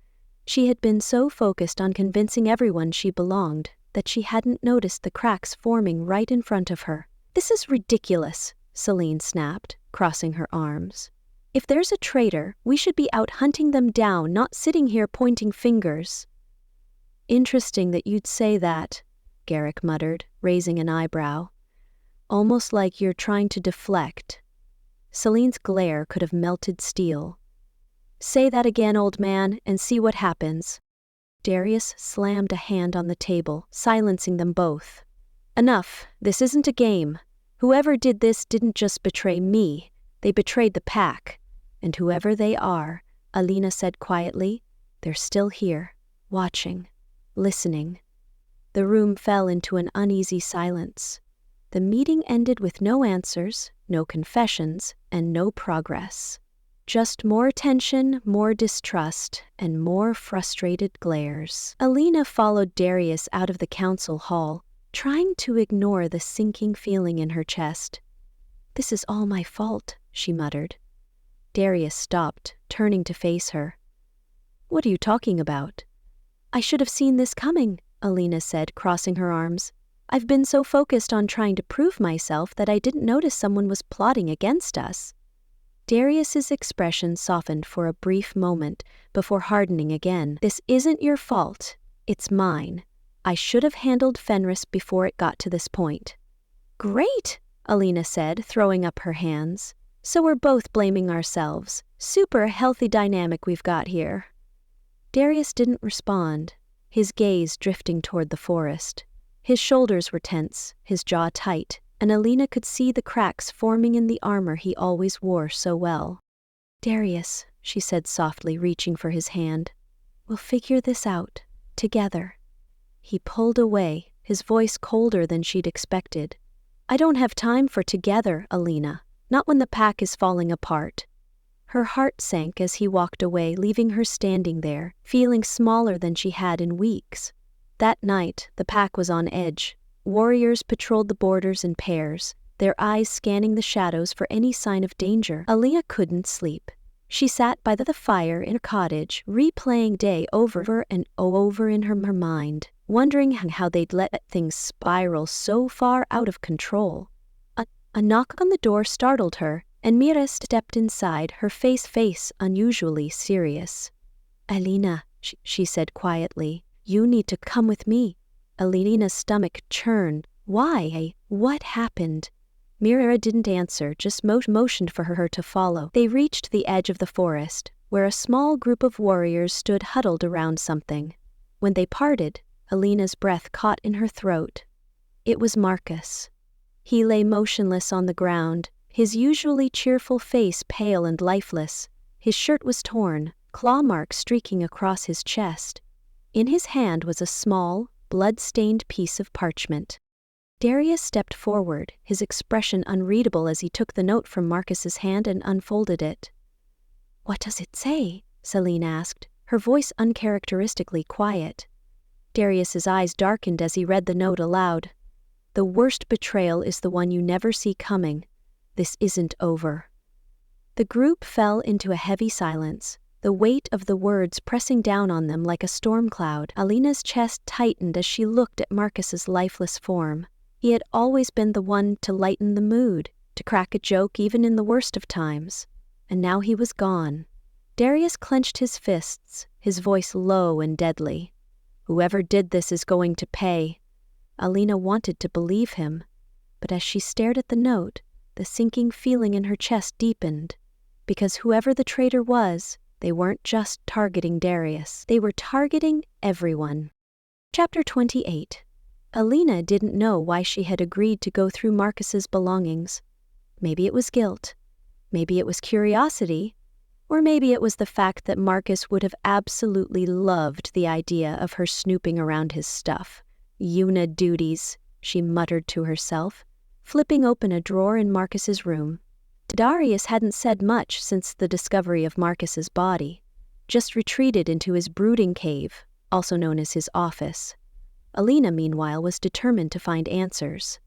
She had been so focused on convincing everyone she belonged that she hadn't noticed the cracks forming right in front of her. "This is ridiculous," Celine snapped, crossing her arms. "If there's a traitor, we should be out hunting them down, not sitting here pointing fingers." "Interesting that you'd say that," Garrick muttered, raising an eyebrow. "Almost like you're trying to deflect." Celine's glare could have melted steel. "Say that again, old man, and see what happens." Darius slammed a hand on the table, silencing them both. "Enough, this isn't a game. Whoever did this didn't just betray me, they betrayed the pack. And whoever they are," Alina said quietly, "they're still here, watching, listening." The room fell into an uneasy silence. The meeting ended with no answers, no confessions, and no progress. Just more tension, more distrust, and more frustrated glares. Alina followed Darius out of the council hall, trying to ignore the sinking feeling in her chest. "This is all my fault," she muttered. Darius stopped, turning to face her. "What are you talking about?" "I should have seen this coming," Alina said, crossing her arms. "I've been so focused on trying to prove myself that I didn't notice someone was plotting against us." Darius's expression softened for a brief moment before hardening again. "This isn't your fault. It's mine. I should have handled Fenris before it got to this point." "Great," Alina said, throwing up her hands. "So we're both blaming ourselves. Super healthy dynamic we've got here." Darius didn't respond, his gaze drifting toward the forest. His shoulders were tense, his jaw tight, and Alina could see the cracks forming in the armor he always wore so well. "Darius," she said softly, reaching for his hand, "we'll figure this out, together." He pulled away, his voice colder than she'd expected. "I don't have time for together, Alina, not when the pack is falling apart." Her heart sank as he walked away, leaving her standing there, feeling smaller than she had in weeks. That night, the pack was on edge. Warriors patrolled the borders in pairs, their eyes scanning the shadows for any sign of danger. Alina couldn't sleep. She sat by the fire in a cottage, replaying day over and over in her mind. wondering how they'd let things spiral so far out of control. A knock on the door startled her, and Mira stepped inside, her face unusually serious. "Alina," she said quietly, "you need to come with me." Alina's stomach churned. "Why? What happened?" Mira didn't answer, just motioned for her to follow. They reached the edge of the forest, where a small group of warriors stood huddled around something. When they parted, Alina's breath caught in her throat. It was Marcus. He lay motionless on the ground, his usually cheerful face pale and lifeless. His shirt was torn, claw marks streaking across his chest. In his hand was a small, blood-stained piece of parchment. Darius stepped forward, his expression unreadable as he took the note from Marcus's hand and unfolded it. "What does it say?" Celine asked, her voice uncharacteristically quiet. Darius's eyes darkened as he read the note aloud. "The worst betrayal is the one you never see coming. This isn't over." The group fell into a heavy silence, the weight of the words pressing down on them like a storm cloud. Alina's chest tightened as she looked at Marcus's lifeless form. He had always been the one to lighten the mood, to crack a joke even in the worst of times. And now he was gone. Darius clenched his fists, his voice low and deadly. "Whoever did this is going to pay." Alina wanted to believe him, but as she stared at the note, the sinking feeling in her chest deepened. Because whoever the traitor was, they weren't just targeting Darius. They were targeting everyone. Chapter 28. Alina didn't know why she had agreed to go through Marcus's belongings. Maybe it was guilt. Maybe it was curiosity. Or maybe it was the fact that Marcus would have absolutely loved the idea of her snooping around his stuff. "Una duties," she muttered to herself, flipping open a drawer in Marcus's room. Darius hadn't said much since the discovery of Marcus's body, just retreated into his brooding cave, also known as his office. Alina, meanwhile, was determined to find answers.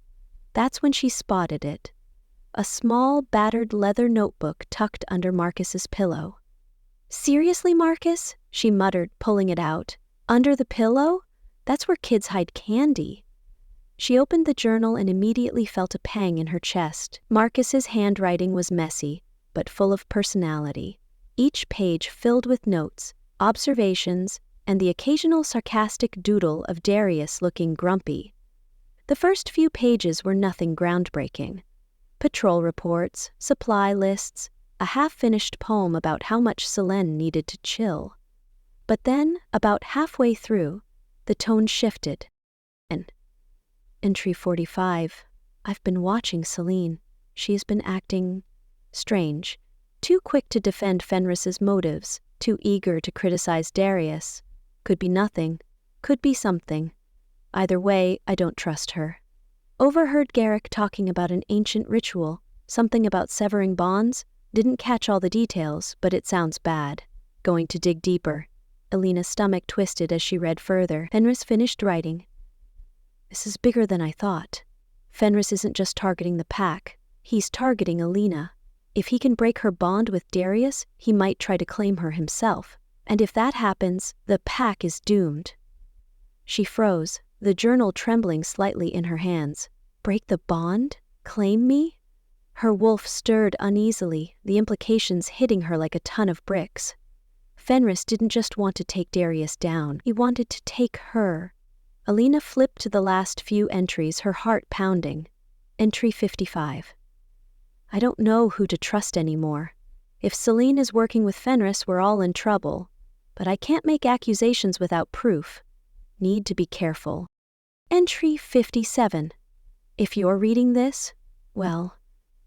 That's when she spotted it. A small, battered leather notebook tucked under Marcus's pillow. "Seriously, Marcus?" she muttered, pulling it out. "Under the pillow? That's where kids hide candy." She opened the journal and immediately felt a pang in her chest. Marcus's handwriting was messy, but full of personality. Each page filled with notes, observations, and the occasional sarcastic doodle of Darius looking grumpy. The first few pages were nothing groundbreaking. Patrol reports, supply lists, a half-finished poem about how much Selene needed to chill. But then, about halfway through, the tone shifted. Entry 45. "I've been watching Selene. She has been acting strange. Too quick to defend Fenris's motives, too eager to criticize Darius. Could be nothing, could be something. Either way, I don't trust her. Overheard Garrick talking about an ancient ritual, something about severing bonds. Didn't catch all the details, but it sounds bad. Going to dig deeper." Alina's stomach twisted as she read further. Fenris finished writing. "This is bigger than I thought. Fenris isn't just targeting the pack, he's targeting Alina. If he can break her bond with Darius, he might try to claim her himself. And if that happens, the pack is doomed." She froze, the journal trembling slightly in her hands. Break the bond? Claim me? Her wolf stirred uneasily, the implications hitting her like a ton of bricks. Fenris didn't just want to take Darius down, he wanted to take her. Alina flipped to the last few entries, her heart pounding. Entry 55. "I don't know who to trust anymore. If Selene is working with Fenris, we're all in trouble. But I can't make accusations without proof. Need to be careful." Entry 57. "If you're reading this, well,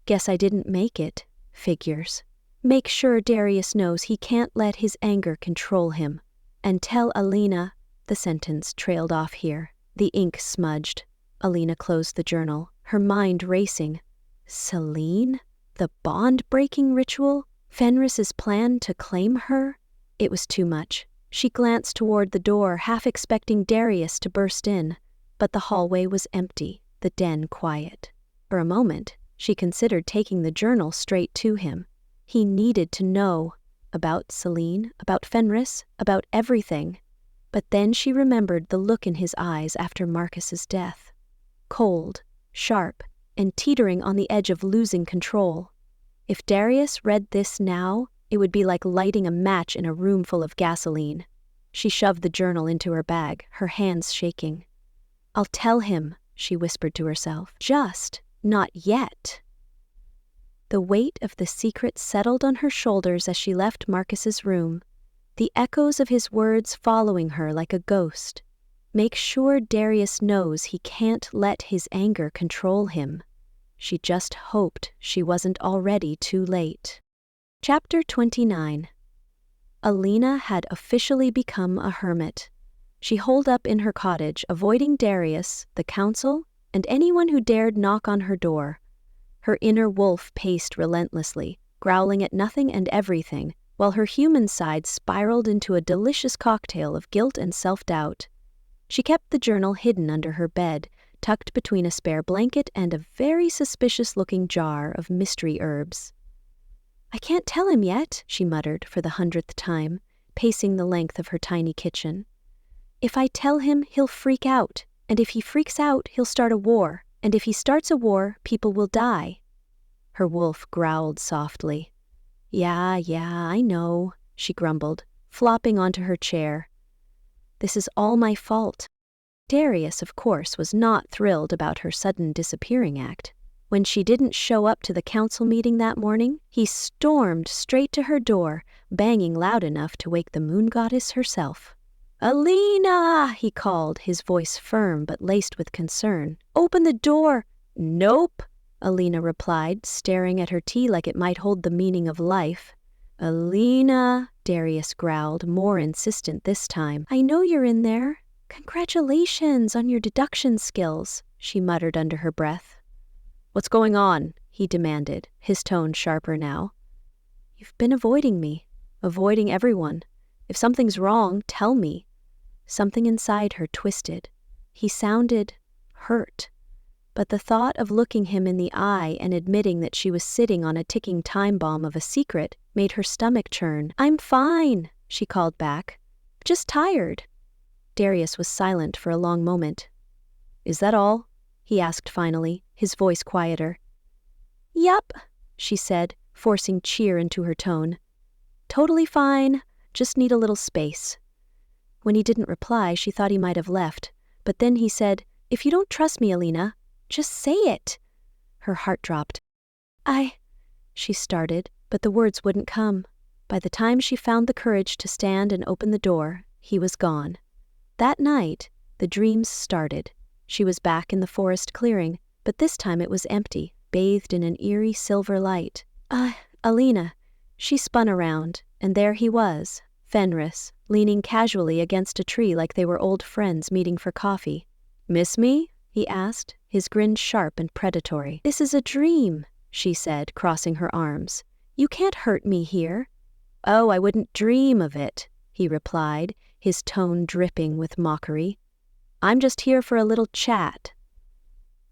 guess I didn't make it. Figures. Make sure Darius knows he can't let his anger control him. And tell Alina." The sentence trailed off here. The ink smudged. Alina closed the journal, her mind racing. Selene? The bond-breaking ritual? Fenris's plan to claim her? It was too much. She glanced toward the door, half expecting Darius to burst in. But the hallway was empty, the den quiet. For a moment, she considered taking the journal straight to him. He needed to know. About Selene, about Fenris, about everything. But then she remembered the look in his eyes after Marcus's death. Cold, sharp, and teetering on the edge of losing control. If Darius read this now, it would be like lighting a match in a room full of gasoline. She shoved the journal into her bag, her hands shaking. "I'll tell him," she whispered to herself. "Just not yet." The weight of the secret settled on her shoulders as she left Marcus's room, the echoes of his words following her like a ghost. Make sure Darius knows he can't let his anger control him. She just hoped she wasn't already too late. Chapter 29. Alina had officially become a hermit. She holed up in her cottage, avoiding Darius, the council, and anyone who dared knock on her door. Her inner wolf paced relentlessly, growling at nothing and everything, while her human side spiraled into a delicious cocktail of guilt and self-doubt. She kept the journal hidden under her bed, tucked between a spare blanket and a very suspicious-looking jar of mystery herbs. "I can't tell him yet," she muttered for the 100th time, pacing the length of her tiny kitchen. "If I tell him, he'll freak out, and if he freaks out, he'll start a war, and if he starts a war, people will die." Her wolf growled softly. Yeah, I know," she grumbled, flopping onto her chair. "This is all my fault." Darius, of course, was not thrilled about her sudden disappearing act. When she didn't show up to the council meeting that morning, he stormed straight to her door, banging loud enough to wake the moon goddess herself. "Alina!" he called, his voice firm but laced with concern. "Open the door!" "Nope," Alina replied, staring at her tea like it might hold the meaning of life. "Alina," Darius growled, more insistent this time. "I know you're in there. Congratulations on your deduction skills," she muttered under her breath. "What's going on?" he demanded, his tone sharper now. "You've been avoiding me, avoiding everyone. If something's wrong, tell me." Something inside her twisted. He sounded hurt. But the thought of looking him in the eye and admitting that she was sitting on a ticking time bomb of a secret made her stomach churn. "I'm fine," she called back. "Just tired." Darius was silent for a long moment. "Is that all?" he asked finally, his voice quieter. "Yup," she said, forcing cheer into her tone. "Totally fine, just need a little space." When he didn't reply, she thought he might have left, but then he said, "If you don't trust me, Alina, just say it." Her heart dropped. She started, but the words wouldn't come. By the time she found the courage to stand and open the door, he was gone. That night, the dreams started. She was back in the forest clearing, but this time it was empty, bathed in an eerie silver light. Alina." She spun around, and there he was, Fenris, leaning casually against a tree like they were old friends meeting for coffee. "Miss me?" he asked, his grin sharp and predatory. "This is a dream," she said, crossing her arms. "You can't hurt me here." "Oh, I wouldn't dream of it," he replied, his tone dripping with mockery. "I'm just here for a little chat."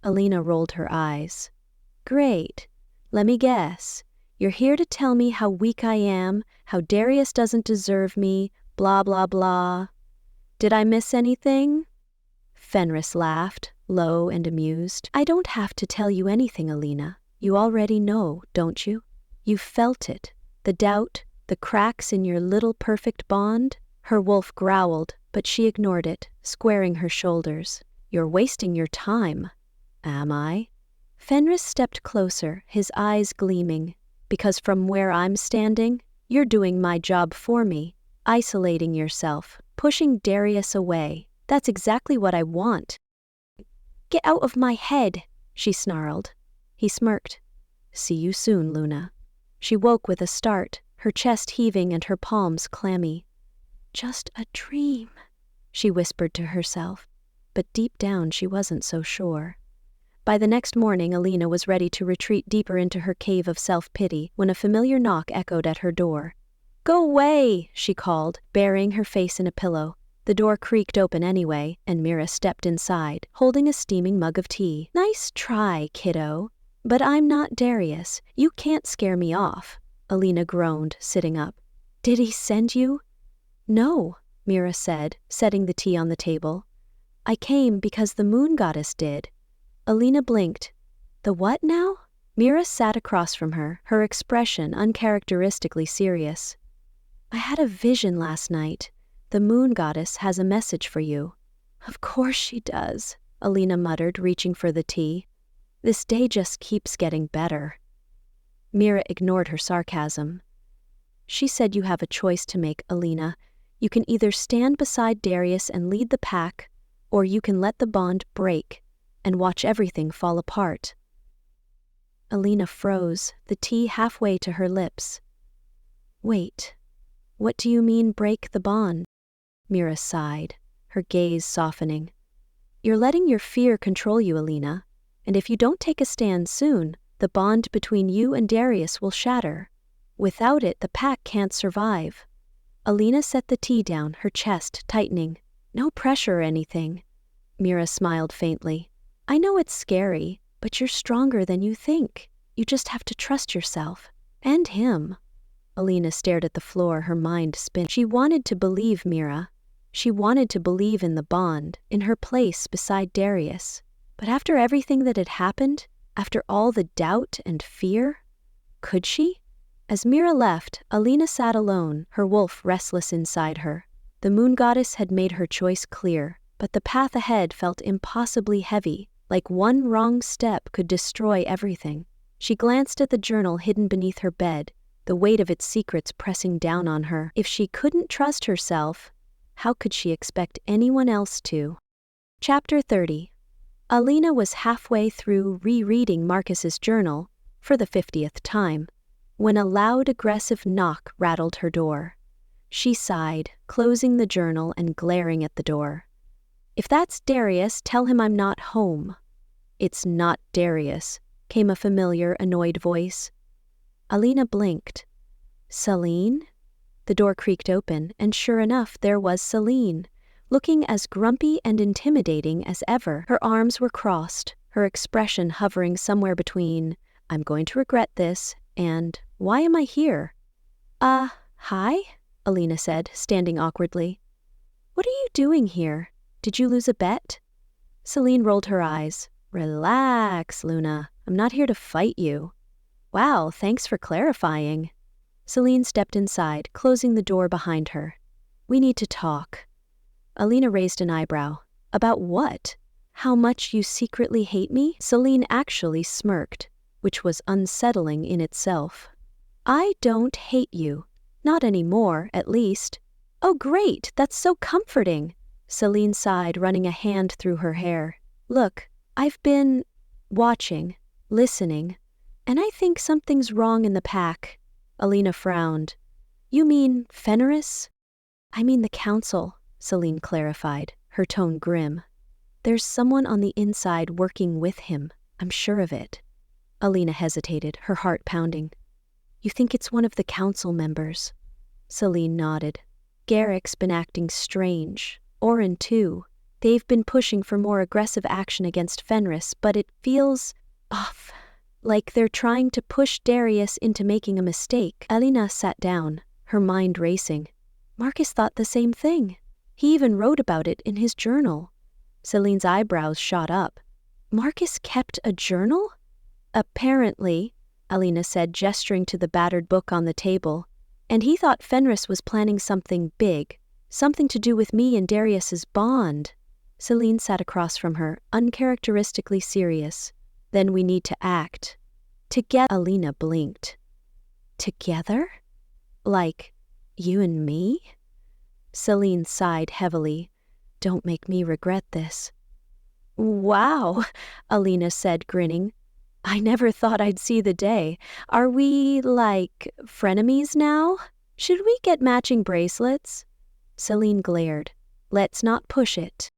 Alina rolled her eyes. "Great. Let me guess. You're here to tell me how weak I am, how Darius doesn't deserve me, blah blah blah. Did I miss anything?" Fenris laughed, low and amused. "I don't have to tell you anything, Alina. You already know, don't you? You felt it. The doubt, the cracks in your little perfect bond." Her wolf growled, but she ignored it, squaring her shoulders. "You're wasting your time." "Am I?" Fenris stepped closer, his eyes gleaming. "Because from where I'm standing, you're doing my job for me, isolating yourself, pushing Darius away. That's exactly what I want." "Get out of my head," she snarled. He smirked. "See you soon, Luna." She woke with a start, her chest heaving and her palms clammy. "Just a dream," she whispered to herself, but deep down she wasn't so sure. By the next morning, Alina was ready to retreat deeper into her cave of self-pity when a familiar knock echoed at her door. "Go away," she called, burying her face in a pillow. The door creaked open anyway, and Mira stepped inside, holding a steaming mug of tea. "Nice try, kiddo. But I'm not Darius. You can't scare me off," Alina groaned, sitting up. "Did he send you?" "No," Mira said, setting the tea on the table. I came because the moon goddess did. Alina blinked. The what now? Mira sat across from her, her expression uncharacteristically serious. I had a vision last night. The moon goddess has a message for you. Of course she does, Alina muttered, reaching for the tea. This day just keeps getting better. Mira ignored her sarcasm. She said you have a choice to make, Alina. You can either stand beside Darius and lead the pack, or you can let the bond break and watch everything fall apart. Alina froze, the tea halfway to her lips. Wait, what do you mean break the bond? Mira sighed, her gaze softening. You're letting your fear control you, Alina, and if you don't take a stand soon, the bond between you and Darius will shatter. Without it, the pack can't survive. Alina set the tea down, her chest tightening. No pressure or anything. Mira smiled faintly. I know it's scary, but you're stronger than you think. You just have to trust yourself. And him. Alina stared at the floor, her mind spinning. She wanted to believe Mira. She wanted to believe in the bond, in her place beside Darius. But after everything that had happened, after all the doubt and fear, could she? As Mira left, Alina sat alone, her wolf restless inside her. The moon goddess had made her choice clear, but the path ahead felt impossibly heavy, like one wrong step could destroy everything. She glanced at the journal hidden beneath her bed, the weight of its secrets pressing down on her. If she couldn't trust herself, how could she expect anyone else to? Chapter 30. Alina was halfway through rereading Marcus's journal, for the 50th time, when a loud, aggressive knock rattled her door. She sighed, closing the journal and glaring at the door. If that's Darius, tell him I'm not home. It's not Darius, came a familiar, annoyed voice. Alina blinked. Celine? The door creaked open, and sure enough, there was Celine, looking as grumpy and intimidating as ever. Her arms were crossed, her expression hovering somewhere between, I'm going to regret this, and why am I here? Hi? Alina said, standing awkwardly. What are you doing here? Did you lose a bet? Celine rolled her eyes. Relax, Luna. I'm not here to fight you. Wow, thanks for clarifying. Celine stepped inside, closing the door behind her. We need to talk. Alina raised an eyebrow. About what? How much you secretly hate me? Celine actually smirked, which was unsettling in itself. I don't hate you. Not anymore, at least. Oh great, that's so comforting. Celine sighed, running a hand through her hair. Look, I've been watching, listening, and I think something's wrong in the pack. Alina frowned. You mean Fenris? I mean the council, Celine clarified, her tone grim. There's someone on the inside working with him, I'm sure of it. Alina hesitated, her heart pounding. You think it's one of the council members? Celine nodded. Garrick's been acting strange. Oren too. They've been pushing for more aggressive action against Fenris, but it feels off. Like they're trying to push Darius into making a mistake. Alina sat down, her mind racing. Marcus thought the same thing. He even wrote about it in his journal. Celine's eyebrows shot up. Marcus kept a journal? Apparently, Alina said, gesturing to the battered book on the table. And he thought Fenris was planning something big, something to do with me and Darius's bond. Celine sat across from her, uncharacteristically serious. Then we need to act. Together. Alina blinked. Together? Like, you and me? Celine sighed heavily. Don't make me regret this. Wow, Alina said, grinning. I never thought I'd see the day. Are we, like, frenemies now? Should we get matching bracelets? Celine glared. Let's not push it.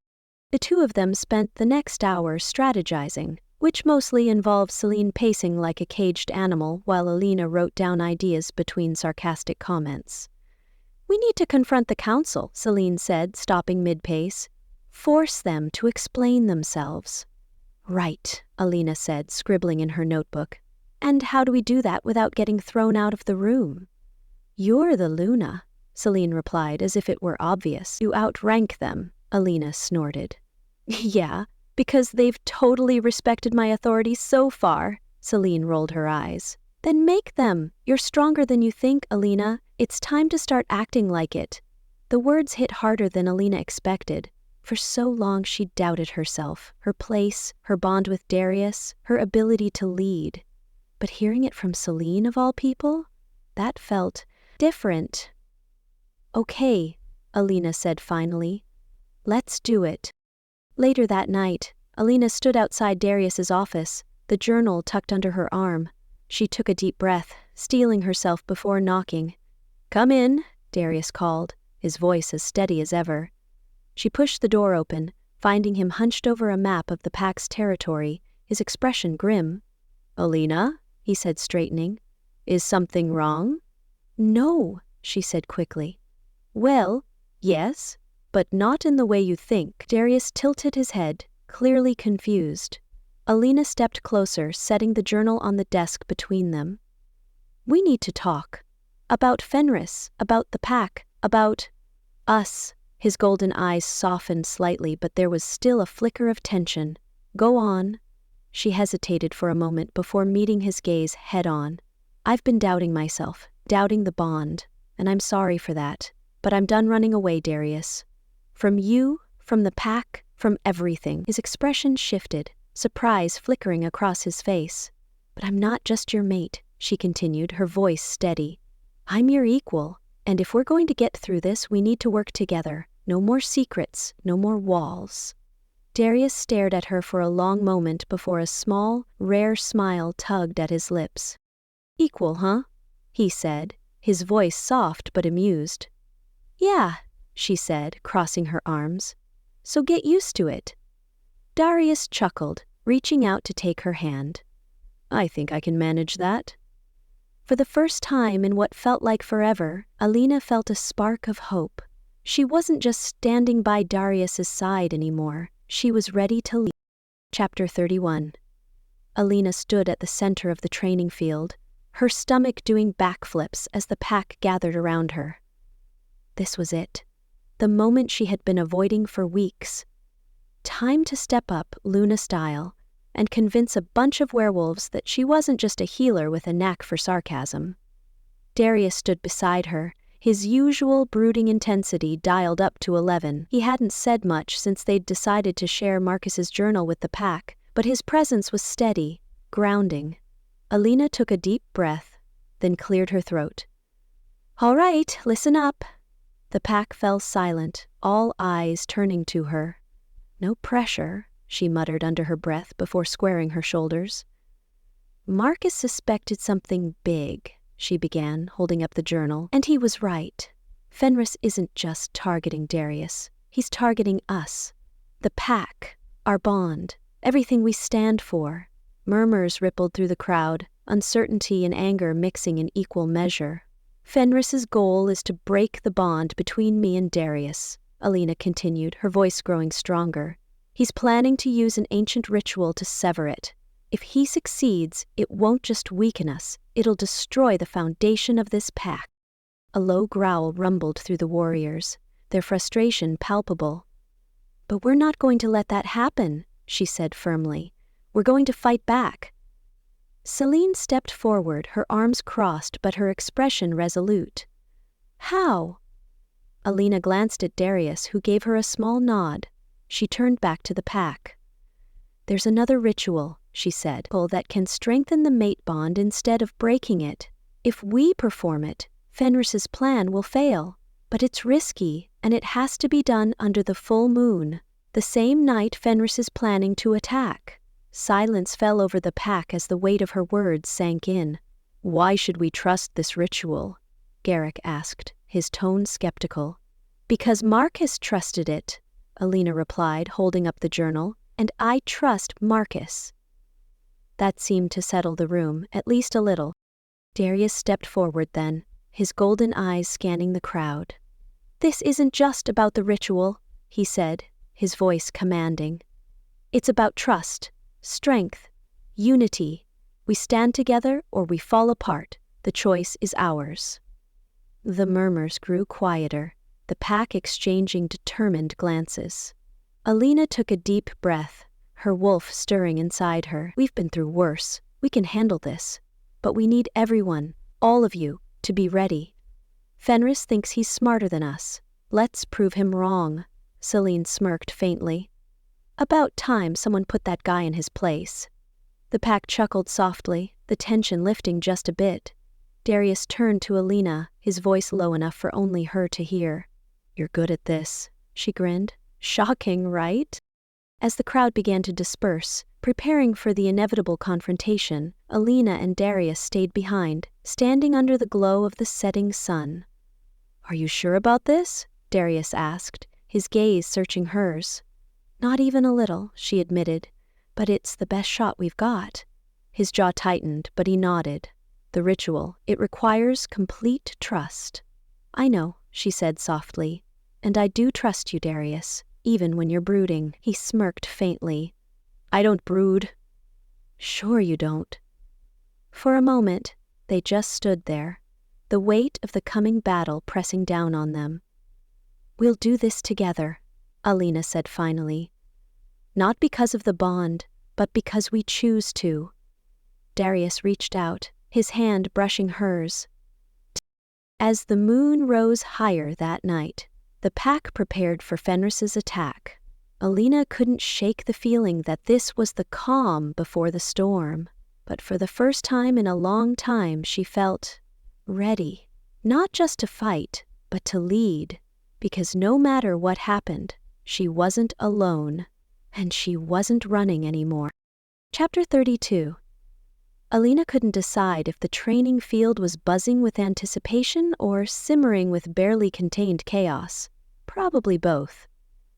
The two of them spent the next hour strategizing, which mostly involved Celine pacing like a caged animal while Alina wrote down ideas between sarcastic comments. We need to confront the council, Celine said, stopping mid-pace. Force them to explain themselves. Right, Alina said, scribbling in her notebook. And how do we do that without getting thrown out of the room? You're the Luna, Celine replied as if it were obvious. You outrank them, Alina snorted. Yeah, because they've totally respected my authority so far, Celine rolled her eyes. Then make them. You're stronger than you think, Alina. It's time to start acting like it. The words hit harder than Alina expected. For so long she'd doubted herself, her place, her bond with Darius, her ability to lead. But hearing it from Celine of all people, that felt different. Okay, Alina said finally. Let's do it. Later that night, Alina stood outside Darius's office, the journal tucked under her arm. She took a deep breath, steeling herself before knocking. Come in, Darius called, his voice as steady as ever. She pushed the door open, finding him hunched over a map of the pack's territory, his expression grim. Alina, he said, straightening. Is something wrong? No, she said quickly. Well, yes, but not in the way you think. Darius tilted his head, clearly confused. Alina stepped closer, setting the journal on the desk between them. We need to talk. About Fenris, about the pack, about us. His golden eyes softened slightly, but there was still a flicker of tension. Go on. She hesitated for a moment before meeting his gaze head-on. I've been doubting myself, doubting the bond, and I'm sorry for that. But I'm done running away, Darius. From you, from the pack, from everything. His expression shifted, surprise flickering across his face. But I'm not just your mate, she continued, her voice steady. I'm your equal, and if we're going to get through this, we need to work together. No more secrets, no more walls. Darius stared at her for a long moment before a small, rare smile tugged at his lips. Equal, huh? He said, his voice soft but amused. Yeah, she said, crossing her arms. So get used to it. Darius chuckled, reaching out to take her hand. I think I can manage that. For the first time in what felt like forever, Alina felt a spark of hope. She wasn't just standing by Darius's side anymore. She was ready to lead. Chapter 31. Alina stood at the center of the training field, her stomach doing backflips as the pack gathered around her. This was it. The moment she had been avoiding for weeks. Time to step up, Luna style, and convince a bunch of werewolves that she wasn't just a healer with a knack for sarcasm. Darius stood beside her, his usual brooding intensity dialed up to 11. He hadn't said much since they'd decided to share Marcus's journal with the pack, but his presence was steady, grounding. Alina took a deep breath, then cleared her throat. All right, listen up. The pack fell silent, all eyes turning to her. No pressure, she muttered under her breath before squaring her shoulders. Marcus suspected something big, she began, holding up the journal, and he was right. Fenris isn't just targeting Darius. He's targeting us. The pack, our bond, everything we stand for. Murmurs rippled through the crowd, uncertainty and anger mixing in equal measure. Fenris's goal is to break the bond between me and Darius, Alina continued, her voice growing stronger. He's planning to use an ancient ritual to sever it. If he succeeds, it won't just weaken us, it'll destroy the foundation of this pack. A low growl rumbled through the warriors, their frustration palpable. But we're not going to let that happen, she said firmly. We're going to fight back. Celine stepped forward, her arms crossed but her expression resolute. How? Alina glanced at Darius, who gave her a small nod. She turned back to the pack. There's another ritual, she said, that can strengthen the mate bond instead of breaking it. If we perform it, Fenris's plan will fail. But it's risky, and it has to be done under the full moon, the same night Fenris is planning to attack. Silence fell over the pack as the weight of her words sank in. Why should we trust this ritual? Garrick asked, his tone skeptical. Because Marcus trusted it, Alina replied, holding up the journal, and I trust Marcus. That seemed to settle the room, at least a little. Darius stepped forward then, his golden eyes scanning the crowd. This isn't just about the ritual, he said, his voice commanding. It's about trust. Strength, unity. We stand together or we fall apart. The choice is ours. The murmurs grew quieter, the pack exchanging determined glances. Alina took a deep breath, her wolf stirring inside her. We've been through worse. We can handle this. But we need everyone, all of you, to be ready. Fenris thinks he's smarter than us. Let's prove him wrong. Celine smirked faintly. About time someone put that guy in his place. The pack chuckled softly, the tension lifting just a bit. Darius turned to Alina, his voice low enough for only her to hear. "You're good at this," she grinned. "Shocking, right?" As the crowd began to disperse, preparing for the inevitable confrontation, Alina and Darius stayed behind, standing under the glow of the setting sun. "Are you sure about this?" Darius asked, his gaze searching hers. "Not even a little," she admitted, "but it's the best shot we've got." His jaw tightened, but he nodded. "The ritual, it requires complete trust." "I know," she said softly, "and I do trust you, Darius, even when you're brooding." He smirked faintly. "I don't brood." "Sure you don't." For a moment, they just stood there, the weight of the coming battle pressing down on them. "We'll do this together," Alina said finally. "Not because of the bond, but because we choose to." Darius reached out, his hand brushing hers. As the moon rose higher that night, the pack prepared for Fenris's attack. Alina couldn't shake the feeling that this was the calm before the storm, but for the first time in a long time she felt ready, not just to fight, but to lead, because no matter what happened, she wasn't alone, and she wasn't running anymore. Chapter 32. Alina couldn't decide if the training field was buzzing with anticipation or simmering with barely contained chaos. Probably both.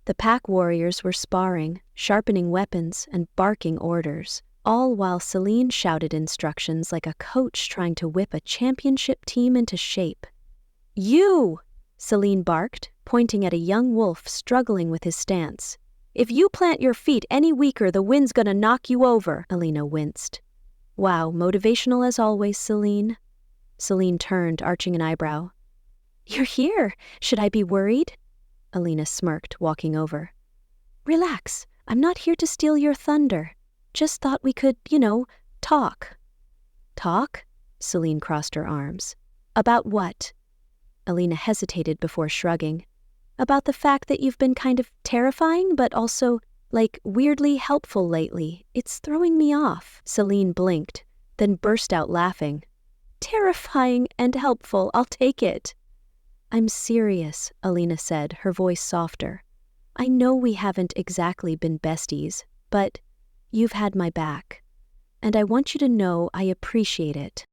The pack warriors were sparring, sharpening weapons, and barking orders, all while Celine shouted instructions like a coach trying to whip a championship team into shape. "You!" Celine barked, pointing at a young wolf struggling with his stance. "If you plant your feet any weaker, the wind's gonna knock you over." Alina winced. "Wow, motivational as always, Celine." Celine turned, arching an eyebrow. "You're here. Should I be worried?" Alina smirked, walking over. "Relax. I'm not here to steal your thunder. Just thought we could, talk." "Talk?" Celine crossed her arms. "About what?" Alina hesitated before shrugging. "About the fact that you've been kind of terrifying, but also, weirdly helpful lately. It's throwing me off." Celine blinked, then burst out laughing. "Terrifying and helpful, I'll take it." "I'm serious," Alina said, her voice softer. "I know we haven't exactly been besties, but you've had my back. And I want you to know I appreciate it."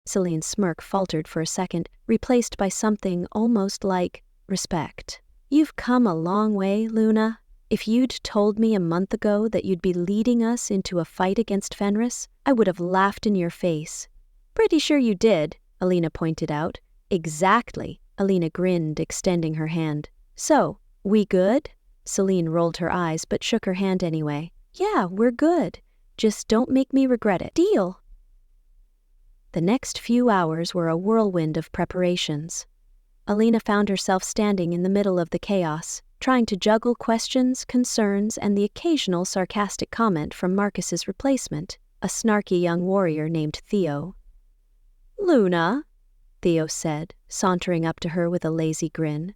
Celine's smirk faltered for a second, replaced by something almost like respect. "You've come a long way, Luna. If you'd told me a month ago that you'd be leading us into a fight against Fenris, I would have laughed in your face." "Pretty sure you did," Alina pointed out. "Exactly." Alina grinned, extending her hand. "So, we good?" Celine rolled her eyes but shook her hand anyway. "Yeah, we're good. Just don't make me regret it. Deal." The next few hours were a whirlwind of preparations. Alina found herself standing in the middle of the chaos, trying to juggle questions, concerns, and the occasional sarcastic comment from Marcus's replacement, a snarky young warrior named Theo. "Luna," Theo said, sauntering up to her with a lazy grin.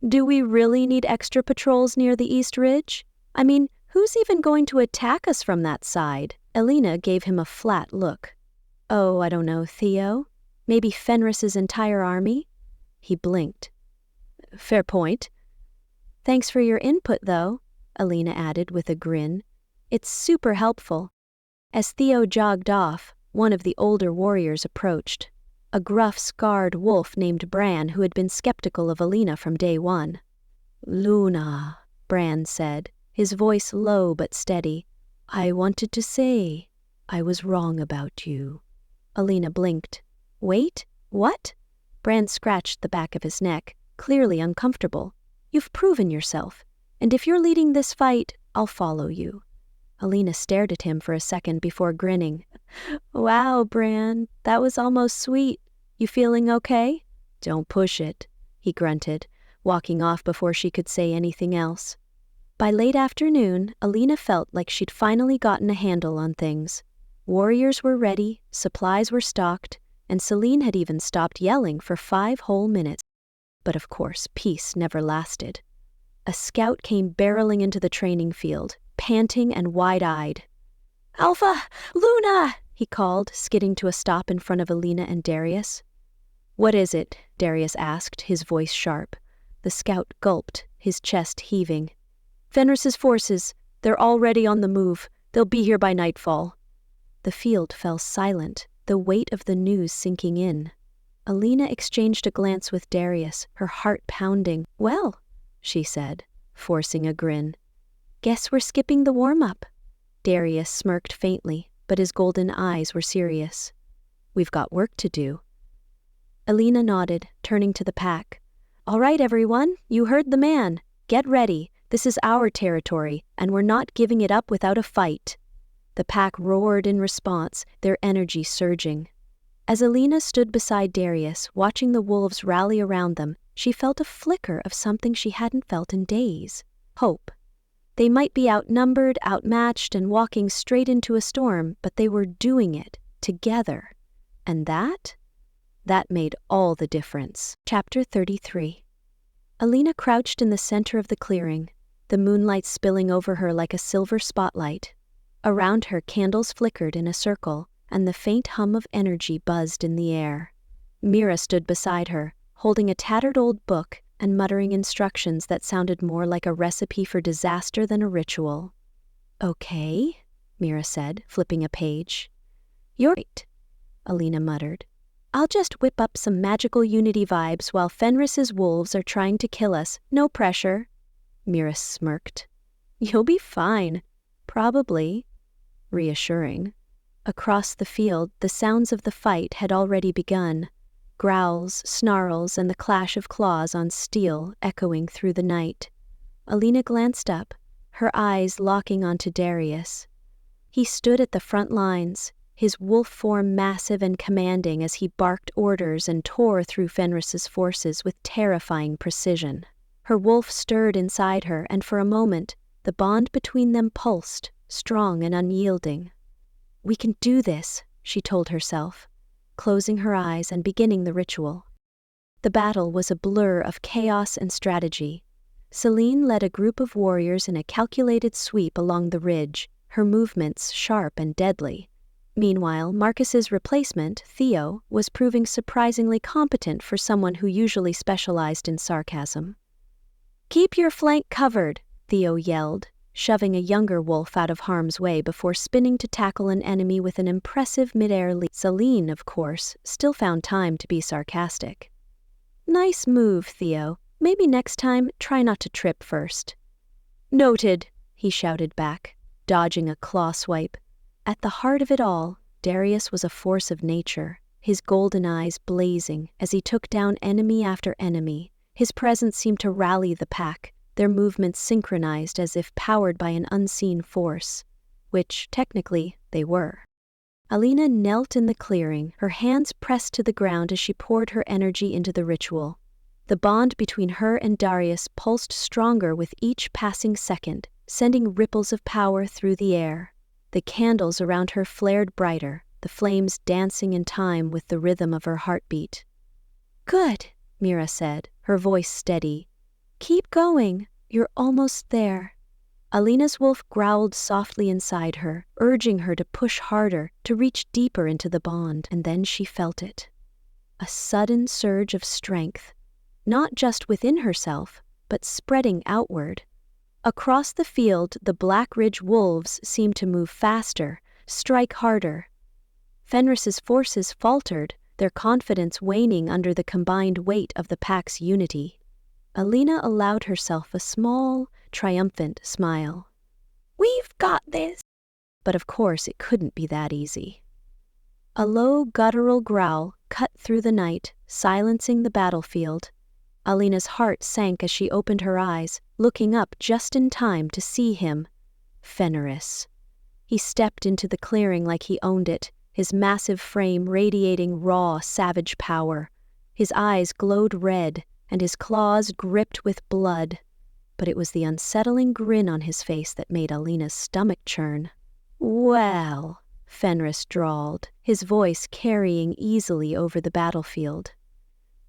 "Do we really need extra patrols near the East Ridge? I mean, who's even going to attack us from that side?" Alina gave him a flat look. "Oh, I don't know, Theo. Maybe Fenris's entire army?" He blinked. "Fair point." "Thanks for your input, though," Alina added with a grin. "It's super helpful." As Theo jogged off, one of the older warriors approached. A gruff, scarred wolf named Bran who had been skeptical of Alina from day one. "Luna," Bran said, his voice low but steady. "I wanted to say I was wrong about you." Alina blinked. "Wait, what?" Bran scratched the back of his neck, clearly uncomfortable. "You've proven yourself, and if you're leading this fight, I'll follow you." Alina stared at him for a second before grinning. "Wow, Bran, that was almost sweet. You feeling okay?" Don't push it, he grunted, walking off before she could say anything else. By late afternoon, Alina felt like she'd finally gotten a handle on things. Warriors were ready, supplies were stocked, and Celine had even stopped yelling for 5 whole minutes. But of course, peace never lasted. A scout came barreling into the training field, panting and wide-eyed. "Alpha! Luna!" he called, skidding to a stop in front of Alina and Darius. "What is it?" Darius asked, his voice sharp. The scout gulped, his chest heaving. "Fenris's forces. They're already on the move. They'll be here by nightfall." The field fell silent, the weight of the news sinking in. Alina exchanged a glance with Darius, her heart pounding. "Well," she said, forcing a grin. "Guess we're skipping the warm-up." Darius smirked faintly, but his golden eyes were serious. "We've got work to do." Alina nodded, turning to the pack. "All right, everyone, you heard the man. Get ready. This is our territory, and we're not giving it up without a fight." The pack roared in response, their energy surging. As Alina stood beside Darius, watching the wolves rally around them, she felt a flicker of something she hadn't felt in days. Hope. They might be outnumbered, outmatched, and walking straight into a storm, but they were doing it, together. And that made all the difference. Chapter 33. Alina crouched in the center of the clearing, the moonlight spilling over her like a silver spotlight. Around her, candles flickered in a circle, and the faint hum of energy buzzed in the air. Mira stood beside her, holding a tattered old book and muttering instructions that sounded more like a recipe for disaster than a ritual. "Okay," Mira said, flipping a page. "You're right," Alina muttered. "I'll just whip up some magical unity vibes while Fenris's wolves are trying to kill us. No pressure." Mira smirked. "You'll be fine. Probably." Reassuring. Across the field, the sounds of the fight had already begun. Growls, snarls, and the clash of claws on steel echoing through the night. Alina glanced up, her eyes locking onto Darius. He stood at the front lines, his wolf form massive and commanding as he barked orders and tore through Fenris's forces with terrifying precision. Her wolf stirred inside her, and for a moment, the bond between them pulsed, strong and unyielding. "We can do this," she told herself, closing her eyes and beginning the ritual. The battle was a blur of chaos and strategy. Celine led a group of warriors in a calculated sweep along the ridge, her movements sharp and deadly. Meanwhile, Marcus's replacement, Theo, was proving surprisingly competent for someone who usually specialized in sarcasm. "Keep your flank covered," Theo yelled, shoving a younger wolf out of harm's way before spinning to tackle an enemy with an impressive mid-air leap. Celine, of course, still found time to be sarcastic. "Nice move, Theo. Maybe next time, try not to trip first." "Noted," he shouted back, dodging a claw swipe. At the heart of it all, Darius was a force of nature, his golden eyes blazing as he took down enemy after enemy. His presence seemed to rally the pack, their movements synchronized as if powered by an unseen force, which, technically, they were. Alina knelt in the clearing, her hands pressed to the ground as she poured her energy into the ritual. The bond between her and Darius pulsed stronger with each passing second, sending ripples of power through the air. The candles around her flared brighter, the flames dancing in time with the rhythm of her heartbeat. "Good," Mira said, her voice steady. "Keep going. You're almost there." Alina's wolf growled softly inside her, urging her to push harder, to reach deeper into the bond, and then she felt it. A sudden surge of strength, not just within herself, but spreading outward. Across the field, the Blackridge wolves seemed to move faster, strike harder. Fenris's forces faltered, their confidence waning under the combined weight of the pack's unity. Alina allowed herself a small, triumphant smile. "We've got this!" But of course it couldn't be that easy. A low, guttural growl cut through the night, silencing the battlefield. Alina's heart sank as she opened her eyes, looking up just in time to see him. Fenris. He stepped into the clearing like he owned it, his massive frame radiating raw, savage power. His eyes glowed red, and his claws gripped with blood. But it was the unsettling grin on his face that made Alina's stomach churn. "Well," Fenris drawled, his voice carrying easily over the battlefield.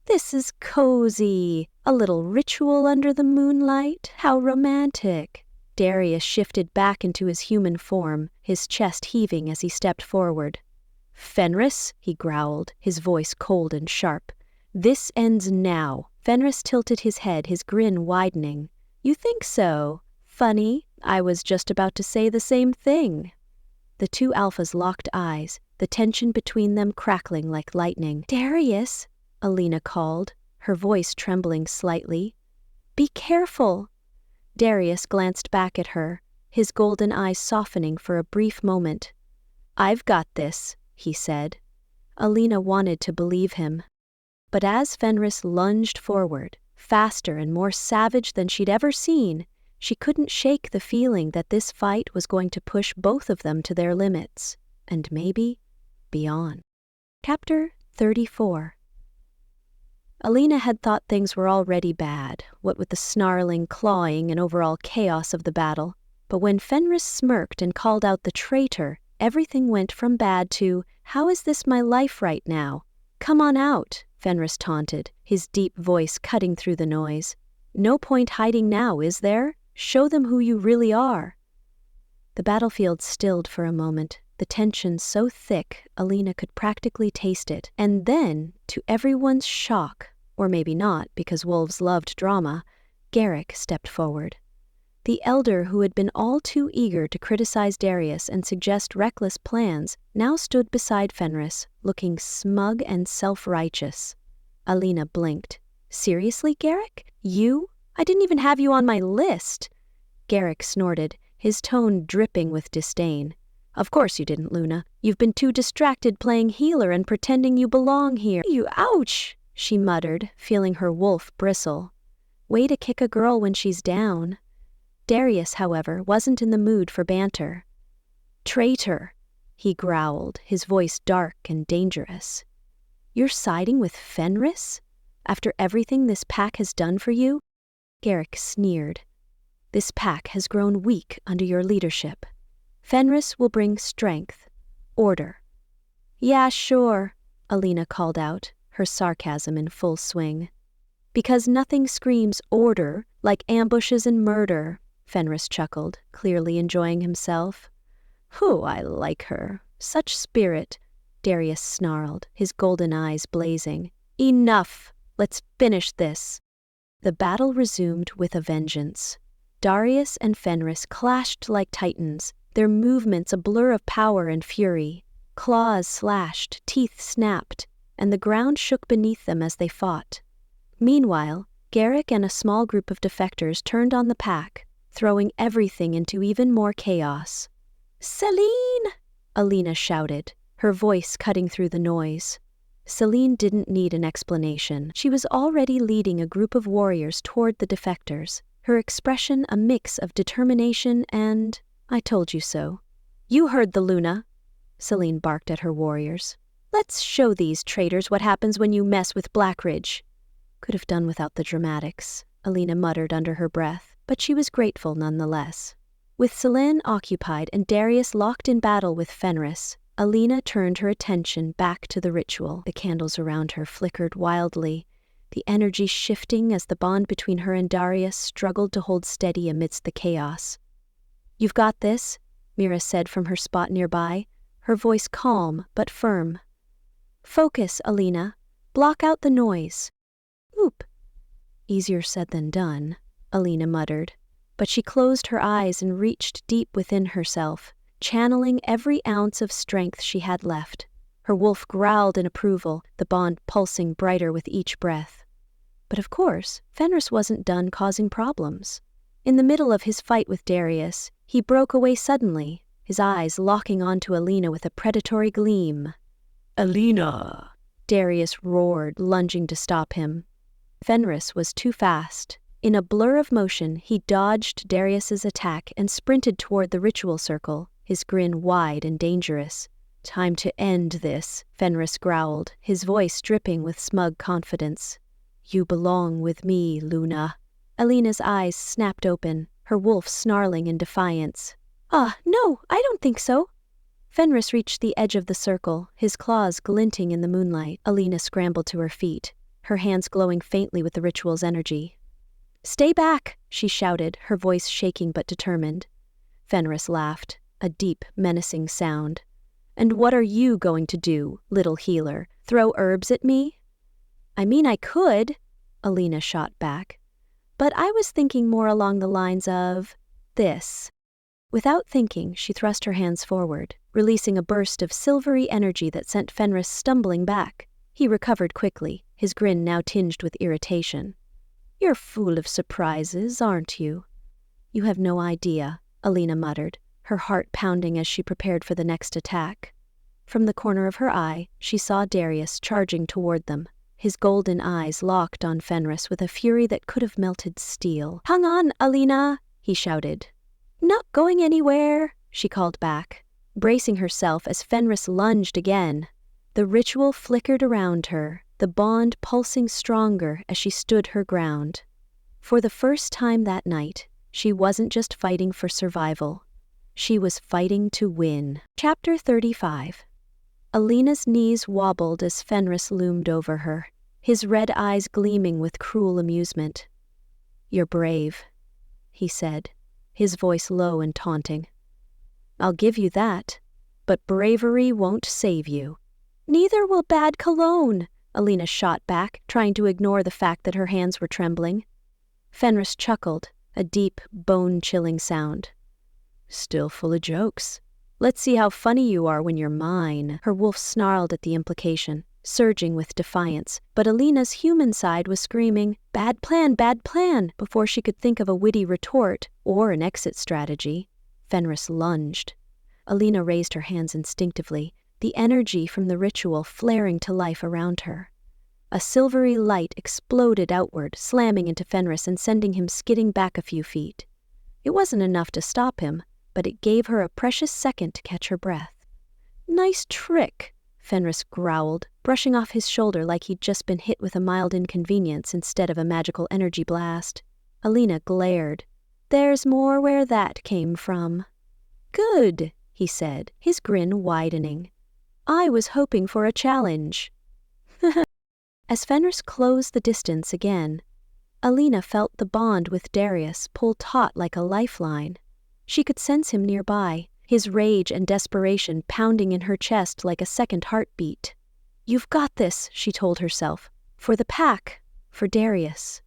"This is cozy. A little ritual under the moonlight. How romantic." Darius shifted back into his human form, his chest heaving as he stepped forward. "Fenris," he growled, his voice cold and sharp. "This ends now." Fenris tilted his head, his grin widening. "You think so? Funny, I was just about to say the same thing." The two alphas locked eyes, the tension between them crackling like lightning. "Darius," Alina called, her voice trembling slightly. "Be careful." Darius glanced back at her, his golden eyes softening for a brief moment. "I've got this," he said. Alina wanted to believe him. But as Fenris lunged forward, faster and more savage than she'd ever seen, she couldn't shake the feeling that this fight was going to push both of them to their limits, and maybe beyond. Chapter 34. Alina had thought things were already bad, what with the snarling, clawing, and overall chaos of the battle. But when Fenris smirked and called out the traitor, everything went from bad to, "How is this my life right now?" "Come on out," Fenris taunted, his deep voice cutting through the noise. "No point hiding now, is there? Show them who you really are." The battlefield stilled for a moment, the tension so thick Alina could practically taste it. And then, to everyone's shock, or maybe not because wolves loved drama, Garrick stepped forward. The elder who had been all too eager to criticize Darius and suggest reckless plans now stood beside Fenris, looking smug and self-righteous. Alina blinked. "Seriously, Garrick? You? I didn't even have you on my list." Garrick snorted, his tone dripping with disdain. "Of course you didn't, Luna. You've been too distracted playing healer and pretending you belong here." "You ouch!" she muttered, feeling her wolf bristle. Way to kick a girl when she's down. Darius, however, wasn't in the mood for banter. "Traitor," he growled, his voice dark and dangerous. "You're siding with Fenris? After everything this pack has done for you?" Garrick sneered. "This pack has grown weak under your leadership. Fenris will bring strength, order." "Yeah, sure," Alina called out, her sarcasm in full swing. "Because nothing screams order like ambushes and murder," Fenris chuckled, clearly enjoying himself. "Whew, I like her. Such spirit," Darius snarled, his golden eyes blazing. "Enough! Let's finish this." The battle resumed with a vengeance. Darius and Fenris clashed like titans, their movements a blur of power and fury. Claws slashed, teeth snapped, and the ground shook beneath them as they fought. Meanwhile, Garrick and a small group of defectors turned on the pack, throwing everything into even more chaos. "Celine!" Alina shouted, her voice cutting through the noise. Celine didn't need an explanation. She was already leading a group of warriors toward the defectors, her expression a mix of determination and, "I told you so." "You heard the Luna," Celine barked at her warriors. "Let's show these traitors what happens when you mess with Blackridge." Could have done without the dramatics, Alina muttered under her breath, but she was grateful nonetheless. With Celine occupied and Darius locked in battle with Fenris, Alina turned her attention back to the ritual. The candles around her flickered wildly, the energy shifting as the bond between her and Darius struggled to hold steady amidst the chaos. "You've got this," Mira said from her spot nearby, her voice calm but firm. "Focus, Alina. Block out the noise." "Oop." "Easier said than done," Alina muttered, but she closed her eyes and reached deep within herself, channeling every ounce of strength she had left. Her wolf growled in approval, the bond pulsing brighter with each breath. But of course, Fenris wasn't done causing problems. In the middle of his fight with Darius, he broke away suddenly, his eyes locking onto Alina with a predatory gleam. "Alina!" Darius roared, lunging to stop him. Fenris was too fast. In a blur of motion, he dodged Darius's attack and sprinted toward the ritual circle, his grin wide and dangerous. Time to end this, Fenris growled, his voice dripping with smug confidence. You belong with me, Luna. Alina's eyes snapped open, her wolf snarling in defiance. No, I don't think so. Fenris reached the edge of the circle, his claws glinting in the moonlight. Alina scrambled to her feet, her hands glowing faintly with the ritual's energy. Stay back, she shouted, her voice shaking but determined. Fenris laughed, a deep, menacing sound. And what are you going to do, little healer? Throw herbs at me? I mean, I could, Alina shot back. But I was thinking more along the lines of this. Without thinking, she thrust her hands forward, releasing a burst of silvery energy that sent Fenris stumbling back. He recovered quickly, his grin now tinged with irritation. You're full of surprises, aren't you? You have no idea, Alina muttered, her heart pounding as she prepared for the next attack. From the corner of her eye, she saw Darius charging toward them, his golden eyes locked on Fenris with a fury that could have melted steel. Hang on, Alina, he shouted. Not going anywhere, she called back, bracing herself as Fenris lunged again. The ritual flickered around her, the bond pulsing stronger as she stood her ground. For the first time that night, she wasn't just fighting for survival. She was fighting to win. Chapter 35. Alina's knees wobbled as Fenris loomed over her, his red eyes gleaming with cruel amusement. You're brave, he said, his voice low and taunting. I'll give you that, but bravery won't save you. Neither will bad cologne, Alina shot back, trying to ignore the fact that her hands were trembling. Fenris chuckled, a deep, bone-chilling sound. Still full of jokes. Let's see how funny you are when you're mine. Her wolf snarled at the implication, surging with defiance, but Alina's human side was screaming, bad plan, before she could think of a witty retort or an exit strategy. Fenris lunged. Alina raised her hands instinctively, the energy from the ritual flaring to life around her. A silvery light exploded outward, slamming into Fenris and sending him skidding back a few feet. It wasn't enough to stop him, but it gave her a precious second to catch her breath. Nice trick, Fenris growled, brushing off his shoulder like he'd just been hit with a mild inconvenience instead of a magical energy blast. Alina glared. There's more where that came from. Good, he said, his grin widening. I was hoping for a challenge. As Fenris closed the distance again, Alina felt the bond with Darius pull taut like a lifeline. She could sense him nearby, his rage and desperation pounding in her chest like a second heartbeat. You've got this, she told herself. For the pack, for Darius.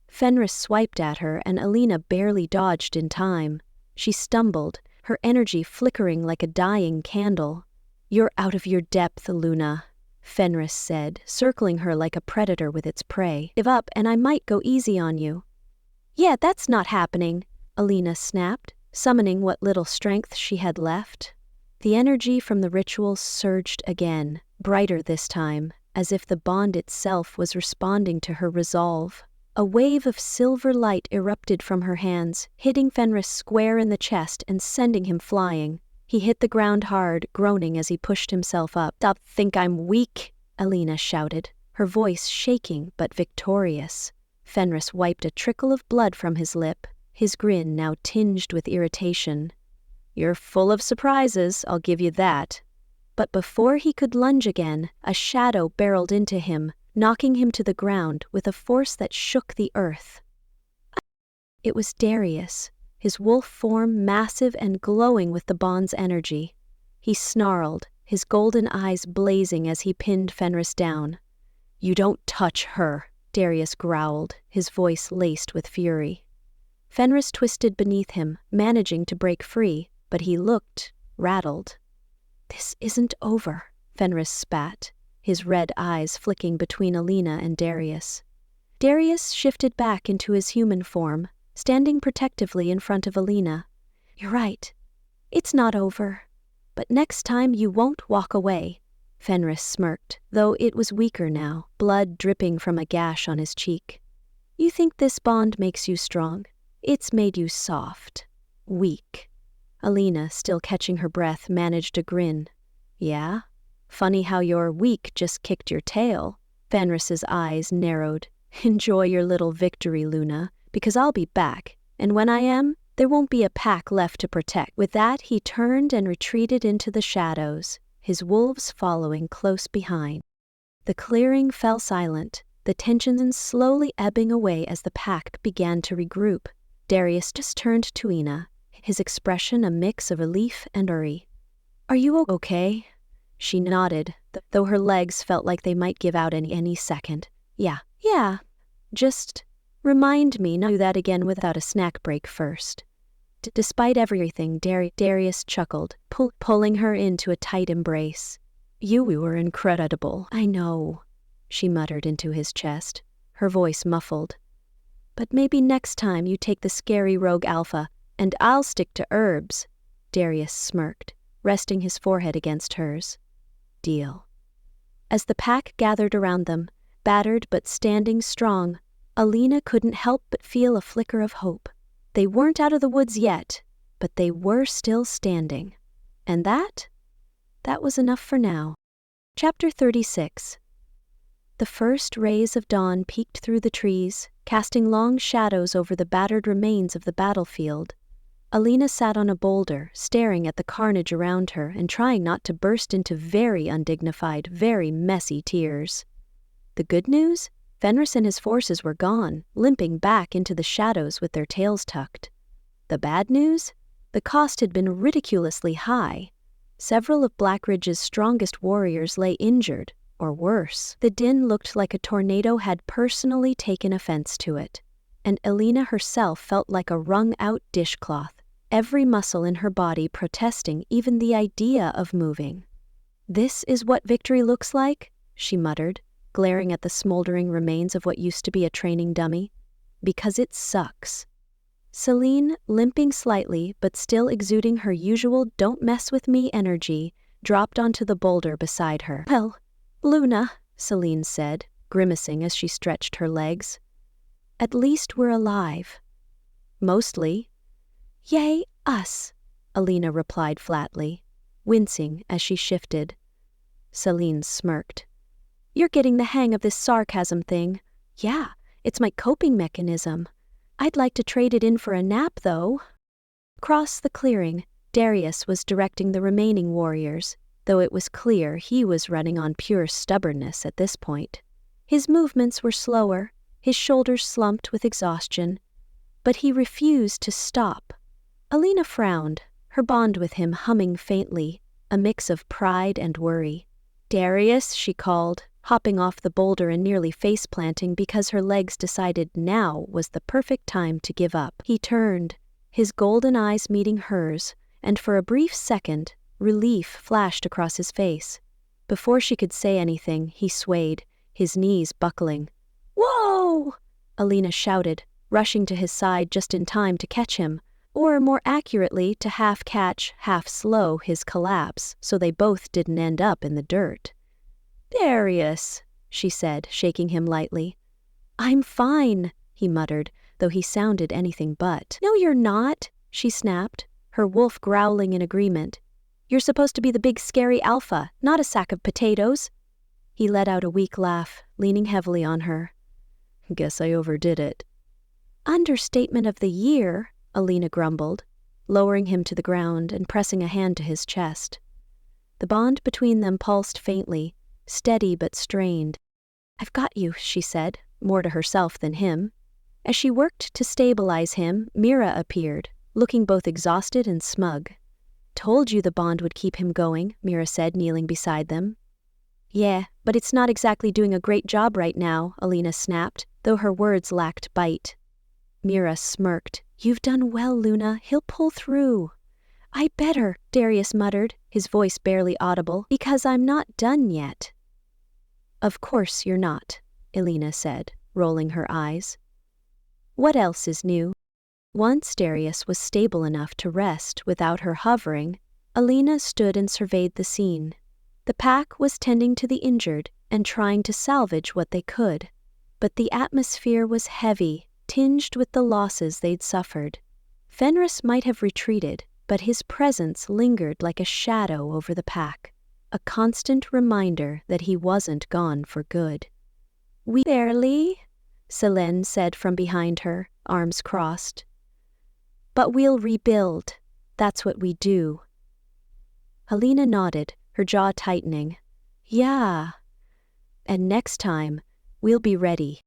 Fenris swiped at her and Alina barely dodged in time. She stumbled, her energy flickering like a dying candle. You're out of your depth, Luna, Fenris said, circling her like a predator with its prey. Give up and I might go easy on you. Yeah, that's not happening, Alina snapped, summoning what little strength she had left. The energy from the ritual surged again, brighter this time, as if the bond itself was responding to her resolve. A wave of silver light erupted from her hands, hitting Fenris square in the chest and sending him flying. He hit the ground hard, groaning as he pushed himself up. Stop, think I'm weak, Alina shouted, her voice shaking but victorious. Fenris wiped a trickle of blood from his lip, his grin now tinged with irritation. You're full of surprises, I'll give you that. But before he could lunge again, a shadow barreled into him, knocking him to the ground with a force that shook the earth. It was Darius, his wolf form massive and glowing with the bond's energy. He snarled, his golden eyes blazing as he pinned Fenris down. You don't touch her, Darius growled, his voice laced with fury. Fenris twisted beneath him, managing to break free, but he looked rattled. This isn't over, Fenris spat, his red eyes flicking between Alina and Darius. Darius shifted back into his human form, standing protectively in front of Alina. You're right. It's not over. But next time you won't walk away. Fenris smirked, though it was weaker now, blood dripping from a gash on his cheek. You think this bond makes you strong? It's made you soft. Weak. Alina, still catching her breath, managed a grin. Yeah? Funny how your week just kicked your tail. Fenris's eyes narrowed. Enjoy your little victory, Luna, because I'll be back, and when I am, there won't be a pack left to protect. With that, he turned and retreated into the shadows, his wolves following close behind. The clearing fell silent, the tension slowly ebbing away as the pack began to regroup. Darius just turned to Alina, his expression a mix of relief and worry. "Are you okay?" She nodded, though her legs felt like they might give out any second. Yeah. Just remind me not to do that again without a snack break first." Despite everything, Darius chuckled, pulling her into a tight embrace. "You were incredible." "I know," she muttered into his chest, her voice muffled. "But maybe next time you take the scary rogue alpha, and I'll stick to herbs." Darius smirked, resting his forehead against hers. "Deal." As the pack gathered around them, battered but standing strong, Alina couldn't help but feel a flicker of hope. They weren't out of the woods yet, but they were still standing. And that was enough for now. Chapter 36. The first rays of dawn peeked through the trees, casting long shadows over the battered remains of the battlefield. Alina sat on a boulder, staring at the carnage around her and trying not to burst into very undignified, very messy tears. The good news? Fenris and his forces were gone, limping back into the shadows with their tails tucked. The bad news? The cost had been ridiculously high. Several of Blackridge's strongest warriors lay injured, or worse. The din looked like a tornado had personally taken offense to it, and Alina herself felt like a wrung-out dishcloth, every muscle in her body protesting even the idea of moving. "This is what victory looks like?" she muttered, glaring at the smoldering remains of what used to be a training dummy. "Because it sucks." Celine, limping slightly but still exuding her usual don't-mess-with-me energy, dropped onto the boulder beside her. "Well, Luna," Celine said, grimacing as she stretched her legs. "At least we're alive." "Mostly." "Yay, us," Alina replied flatly, wincing as she shifted. Celine smirked. "You're getting the hang of this sarcasm thing." "Yeah, it's my coping mechanism. I'd like to trade it in for a nap, though." Across the clearing, Darius was directing the remaining warriors, though it was clear he was running on pure stubbornness at this point. His movements were slower, his shoulders slumped with exhaustion, but he refused to stop. Alina frowned, her bond with him humming faintly, a mix of pride and worry. "Darius," she called, hopping off the boulder and nearly face-planting because her legs decided now was the perfect time to give up. He turned, his golden eyes meeting hers, and for a brief second, relief flashed across his face. Before she could say anything, he swayed, his knees buckling. "Whoa!" Alina shouted, rushing to his side just in time to catch him, or more accurately to half-catch, half-slow his collapse so they both didn't end up in the dirt. "Darius," she said, shaking him lightly. "I'm fine," he muttered, though he sounded anything but. "No, you're not," she snapped, her wolf growling in agreement. "You're supposed to be the big scary alpha, not a sack of potatoes." He let out a weak laugh, leaning heavily on her. "Guess I overdid it." "Understatement of the year," Alina grumbled, lowering him to the ground and pressing a hand to his chest. The bond between them pulsed faintly, steady but strained. "I've got you," she said, more to herself than him. As she worked to stabilize him, Mira appeared, looking both exhausted and smug. "Told you the bond would keep him going," Mira said, kneeling beside them. "Yeah, but it's not exactly doing a great job right now," Alina snapped, though her words lacked bite. Mira smirked. "You've done well, Luna. He'll pull through." "I better," Darius muttered, his voice barely audible, "because I'm not done yet." "Of course you're not," Alina said, rolling her eyes. "What else is new?" Once Darius was stable enough to rest without her hovering, Alina stood and surveyed the scene. The pack was tending to the injured and trying to salvage what they could, but the atmosphere was heavy, tinged with the losses they'd suffered. Fenris might have retreated, but his presence lingered like a shadow over the pack. a constant reminder that he wasn't gone for good. "We barely," Selene said from behind her, arms crossed. "But we'll rebuild. That's what we do." Alina nodded, her jaw tightening. "Yeah. And next time, we'll be ready."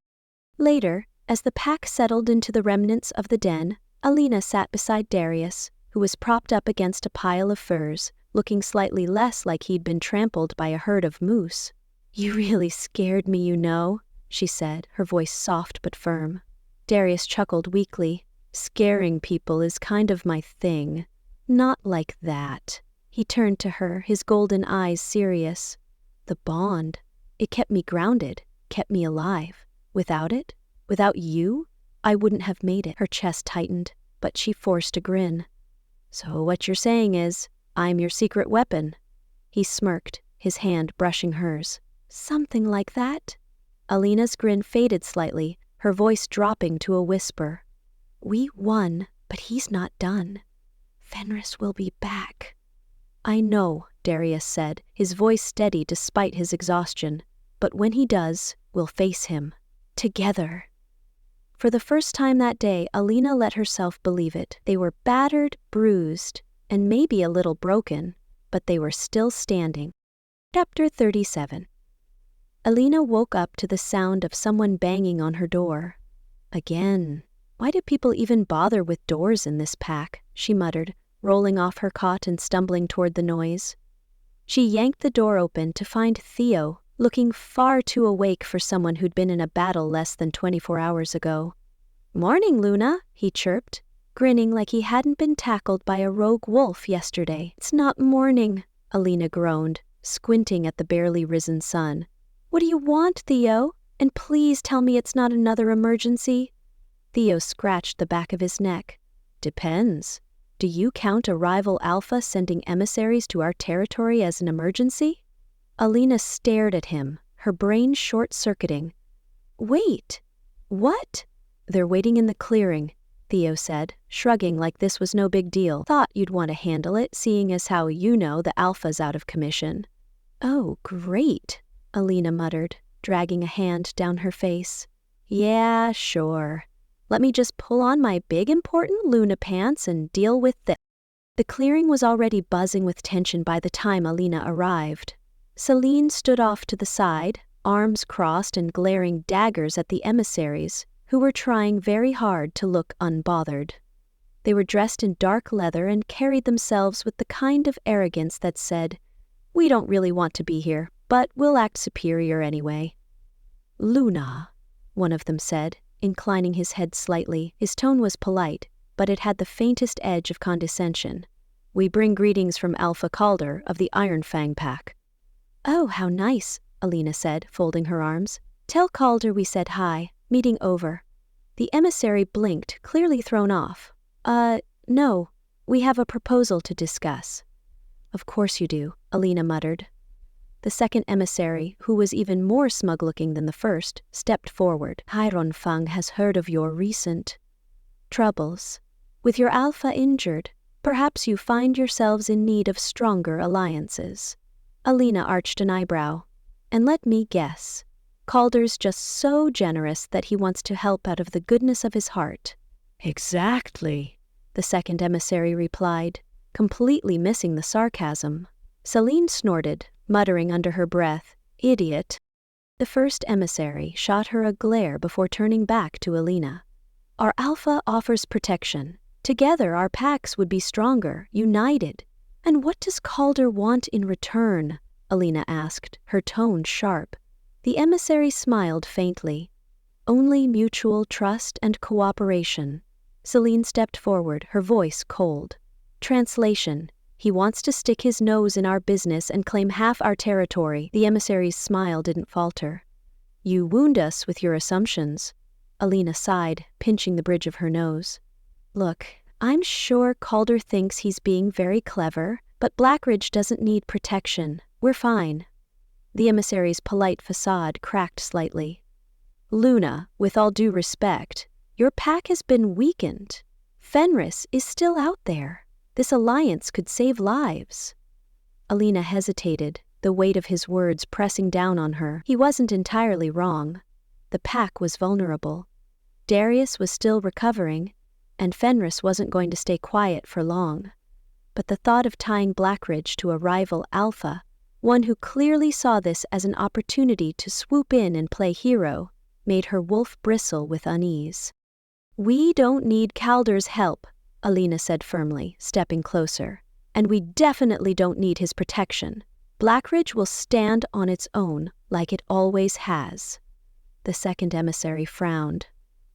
Later, as the pack settled into the remnants of the den, Alina sat beside Darius, who was propped up against a pile of furs, looking slightly less like he'd been trampled by a herd of moose. "You really scared me, you know," she said, her voice soft but firm. Darius chuckled weakly. "Scaring people is kind of my thing. Not like that." He turned to her, his golden eyes serious. "The bond. It kept me grounded, kept me alive. Without it, without you, I wouldn't have made it." Her chest tightened, but she forced a grin. "So what you're saying is, I'm your secret weapon?" He smirked, his hand brushing hers. "Something like that." Alina's grin faded slightly, her voice dropping to a whisper. "We won, but he's not done. Fenris will be back." "I know," Darius said, his voice steady despite his exhaustion. "But when he does, we'll face him. Together." For the first time that day, Alina let herself believe it. They were battered, bruised, and maybe a little broken, but they were still standing. Chapter 37. Alina woke up to the sound of someone banging on her door. Again. Why did people even bother with doors in this pack? She muttered, rolling off her cot and stumbling toward the noise. She yanked the door open to find Theo, looking far too awake for someone who'd been in a battle less than 24 hours ago. "Morning, Luna," he chirped, grinning like he hadn't been tackled by a rogue wolf yesterday. "It's not morning," Alina groaned, squinting at the barely risen sun. "What do you want, Theo? And please tell me it's not another emergency." Theo scratched the back of his neck. "Depends. Do you count a rival alpha sending emissaries to our territory as an emergency?" Alina stared at him, her brain short-circuiting. "Wait, what?" "They're waiting in the clearing," Theo said, shrugging like this was no big deal. "Thought you'd want to handle it, seeing as how you know the alpha's out of commission." "Oh, great," Alina muttered, dragging a hand down her face. "Yeah, sure. Let me just pull on my big important Luna pants and deal with this." The clearing was already buzzing with tension by the time Alina arrived. Selene stood off to the side, arms crossed and glaring daggers at the emissaries, who were trying very hard to look unbothered. They were dressed in dark leather and carried themselves with the kind of arrogance that said, "We don't really want to be here, but we'll act superior anyway." "Luna," one of them said, inclining his head slightly. His tone was polite, but it had the faintest edge of condescension. "We bring greetings from Alpha Calder of the Iron Fang Pack." "Oh, how nice," Alina said, folding her arms. "Tell Calder we said hi. Meeting over." The emissary blinked, clearly thrown off. No, we have a proposal to discuss." "Of course you do," Alina muttered. The second emissary, who was even more smug-looking than the first, stepped forward. "Iron Fang has heard of your recent troubles. With your alpha injured, perhaps you find yourselves in need of stronger alliances." Alina arched an eyebrow. "And let me guess. Calder's just so generous that he wants to help out of the goodness of his heart." "Exactly," the second emissary replied, completely missing the sarcasm. Selene snorted, muttering under her breath, "Idiot." The first emissary shot her a glare before turning back to Alina. "Our alpha offers protection. Together our packs would be stronger, united. And what does Calder want in return?" Alina asked, her tone sharp. The emissary smiled faintly. "Only mutual trust and cooperation." Selene stepped forward, her voice cold. Translation: "He wants to stick his nose in our business and claim half our territory." The emissary's smile didn't falter. "You wound us with your assumptions." Alina sighed, pinching the bridge of her nose. "Look, I'm sure Calder thinks he's being very clever, but Blackridge doesn't need protection. We're fine." The emissary's polite facade cracked slightly. "Luna, with all due respect, your pack has been weakened. Fenris is still out there. This alliance could save lives." Alina hesitated, the weight of his words pressing down on her. He wasn't entirely wrong. The pack was vulnerable. Darius was still recovering, and Fenris wasn't going to stay quiet for long. But the thought of tying Blackridge to a rival alpha, one who clearly saw this as an opportunity to swoop in and play hero, made her wolf bristle with unease. "We don't need Calder's help," Alina said firmly, stepping closer. "And we definitely don't need his protection. Blackridge will stand on its own, like it always has." The second emissary frowned.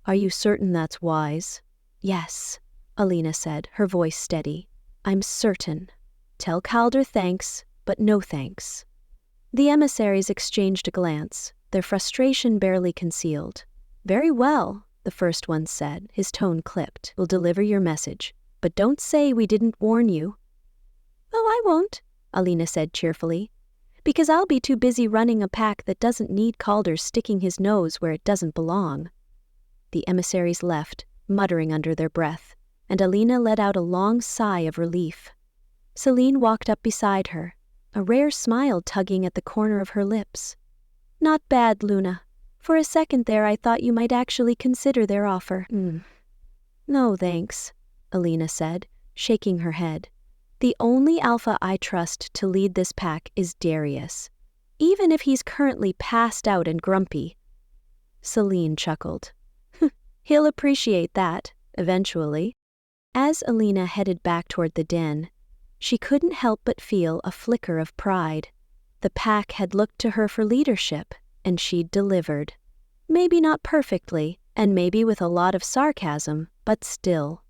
"Are you certain that's wise?" "Yes," Alina said, her voice steady. "I'm certain. Tell Calder thanks, but no thanks." The emissaries exchanged a glance, their frustration barely concealed. "Very well," the first one said, his tone clipped. "We'll deliver your message, but don't say we didn't warn you." "Oh, I won't," Alina said cheerfully, "because I'll be too busy running a pack that doesn't need Calder sticking his nose where it doesn't belong." The emissaries left, muttering under their breath, and Alina let out a long sigh of relief. Celine walked up beside her, a rare smile tugging at the corner of her lips. "Not bad, Luna. For a second there I thought you might actually consider their offer." "No, thanks," Alina said, shaking her head. "The only alpha I trust to lead this pack is Darius, even if he's currently passed out and grumpy." Celine chuckled. "He'll appreciate that, eventually." As Alina headed back toward the den, she couldn't help but feel a flicker of pride. The pack had looked to her for leadership, and she'd delivered. Maybe not perfectly, and maybe with a lot of sarcasm, but still.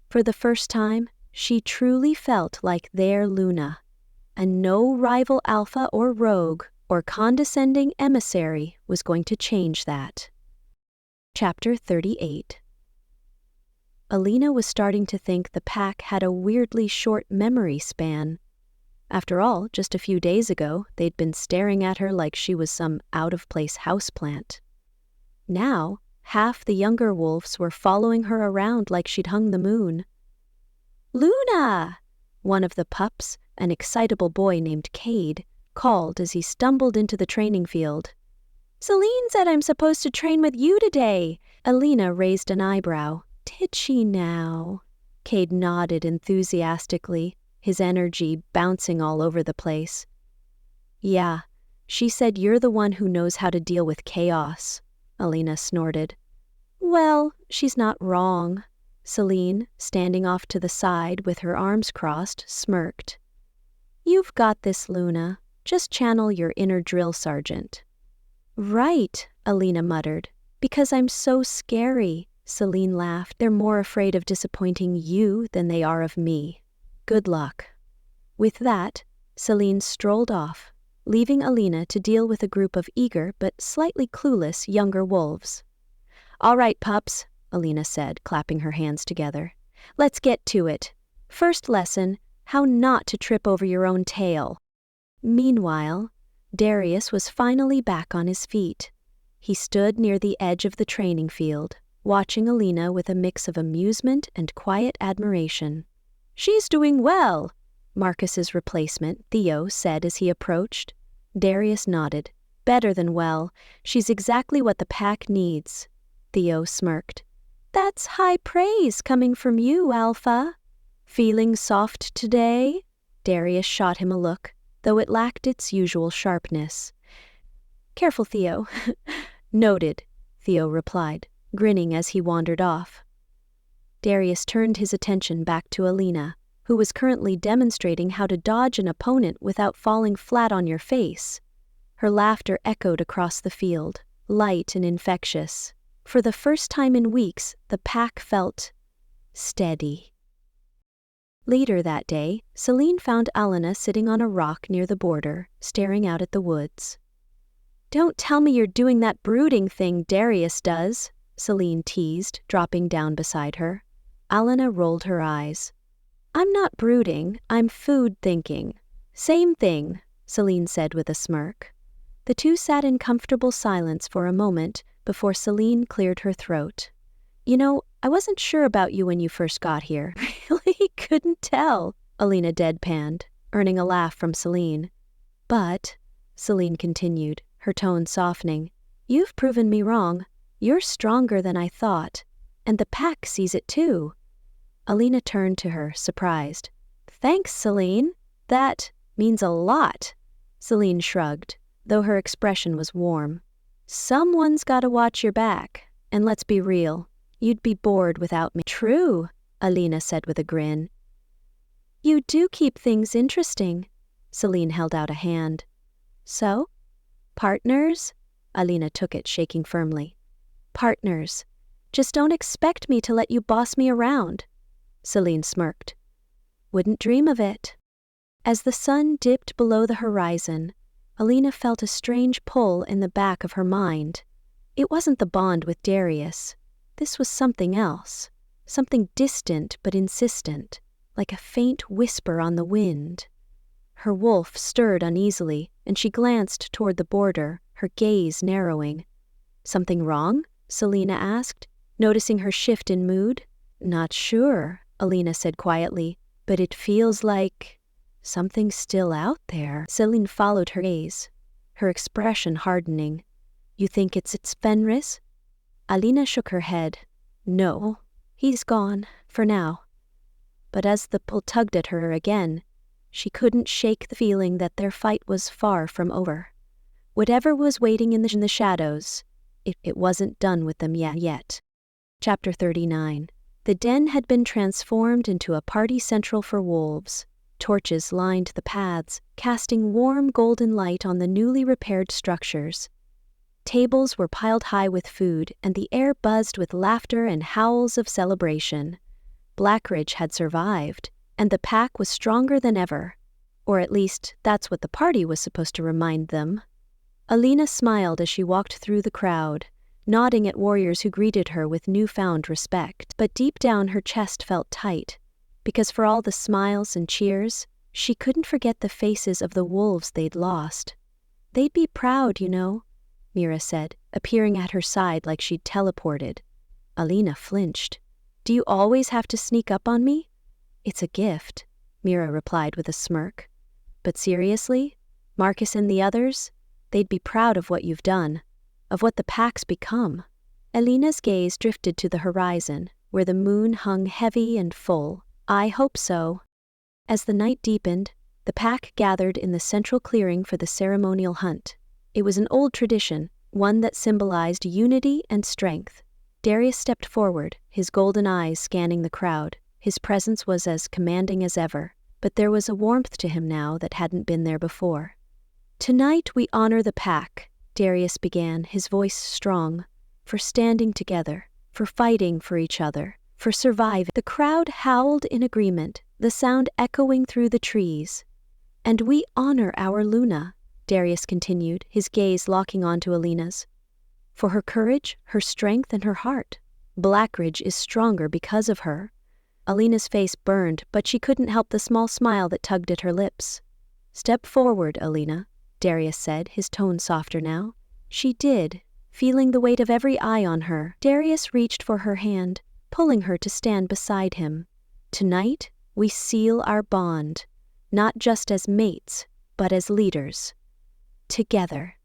For the first time, she truly felt like their Luna, and no rival alpha or rogue or condescending emissary was going to change that. Chapter 38. Alina was starting to think the pack had a weirdly short memory span. After all, just a few days ago, they'd been staring at her like she was some out-of-place houseplant. Now, half the younger wolves were following her around like she'd hung the moon. "Luna!" One of the pups, an excitable boy named Cade, called as he stumbled into the training field. "Celine said I'm supposed to train with you today." Alina raised an eyebrow. "Did she now?" Cade nodded enthusiastically, his energy bouncing all over the place. "Yeah, she said you're the one who knows how to deal with chaos," Alina snorted. "Well, she's not wrong." Celine, standing off to the side with her arms crossed, smirked. "You've got this, Luna. Just channel your inner drill sergeant." "Right," Alina muttered. "Because I'm so scary." Celine laughed. "They're more afraid of disappointing you than they are of me. Good luck." With that, Celine strolled off, leaving Alina to deal with a group of eager but slightly clueless younger wolves. "All right, pups," Alina said, clapping her hands together. "Let's get to it. First lesson, how not to trip over your own tail." Meanwhile, Darius was finally back on his feet. He stood near the edge of the training field, watching Alina with a mix of amusement and quiet admiration. "She's doing well," Marcus's replacement, Theo, said as he approached. Darius nodded. "Better than well. She's exactly what the pack needs." Theo smirked. "That's high praise coming from you, Alpha." "Feeling soft today?" Darius shot him a look, though it lacked its usual sharpness. "Careful, Theo." "Noted," Theo replied, grinning as he wandered off. Darius turned his attention back to Alina, who was currently demonstrating how to dodge an opponent without falling flat on your face. Her laughter echoed across the field, light and infectious. For the first time in weeks, the pack felt steady. Later that day, Celine found Alina sitting on a rock near the border, staring out at the woods. "Don't tell me you're doing that brooding thing Darius does," Celine teased, dropping down beside her. Alina rolled her eyes. "I'm not brooding, I'm food thinking." "Same thing," Celine said with a smirk. The two sat in comfortable silence for a moment before Celine cleared her throat. "You know, I wasn't sure about you when you first got here." "Really? Couldn't tell," Alina deadpanned, earning a laugh from Celine. But, Celine continued, her tone softening, you've proven me wrong. You're stronger than I thought. And the pack sees it too. Alina turned to her, surprised. Thanks, Celine. That means a lot. Celine shrugged, though her expression was warm. Someone's gotta watch your back. And let's be real, you'd be bored without me. True, Alina said with a grin. You do keep things interesting. Celine held out a hand. So? Partners? Alina took it, shaking firmly. Partners. Just don't expect me to let you boss me around. Celine smirked. Wouldn't dream of it. As the sun dipped below the horizon, Alina felt a strange pull in the back of her mind. It wasn't the bond with Darius. This was something else. Something distant but insistent, like a faint whisper on the wind. Her wolf stirred uneasily, and she glanced toward the border, her gaze narrowing. Something wrong? Selina asked, noticing her shift in mood. Not sure, Alina said quietly, but it feels like something's still out there. Celine followed her gaze, her expression hardening. You think it's Fenris? Alina shook her head. No, he's gone, for now. But as the pull tugged at her again, she couldn't shake the feeling that their fight was far from over. Whatever was waiting in the shadows, it wasn't done with them yet. Chapter 39. The den had been transformed into a party central for wolves. Torches lined the paths, casting warm golden light on the newly repaired structures. Tables were piled high with food, and the air buzzed with laughter and howls of celebration. Blackridge had survived, and the pack was stronger than ever. Or at least, that's what the party was supposed to remind them. Alina smiled as she walked through the crowd, nodding at warriors who greeted her with newfound respect. But deep down her chest felt tight, because for all the smiles and cheers, she couldn't forget the faces of the wolves they'd lost. They'd be proud, you know, Mira said, appearing at her side like she'd teleported. Alina flinched. Do you always have to sneak up on me? It's a gift, Mira replied with a smirk. But seriously, Marcus and the others, they'd be proud of what you've done, of what the pack's become. Alina's gaze drifted to the horizon, where the moon hung heavy and full. I hope so. As the night deepened, the pack gathered in the central clearing for the ceremonial hunt. It was an old tradition, one that symbolized unity and strength. Darius stepped forward, his golden eyes scanning the crowd. His presence was as commanding as ever, but there was a warmth to him now that hadn't been there before. Tonight we honor the pack, Darius began, his voice strong, for standing together, for fighting for each other, for surviving. The crowd howled in agreement, the sound echoing through the trees. And we honor our Luna, Darius continued, his gaze locking onto Alina's. For her courage, her strength, and her heart. Blackridge is stronger because of her. Alina's face burned, but she couldn't help the small smile that tugged at her lips. Step forward, Alina, Darius said, his tone softer now. She did, feeling the weight of every eye on her. Darius reached for her hand, pulling her to stand beside him. Tonight, we seal our bond, not just as mates, but as leaders. Together.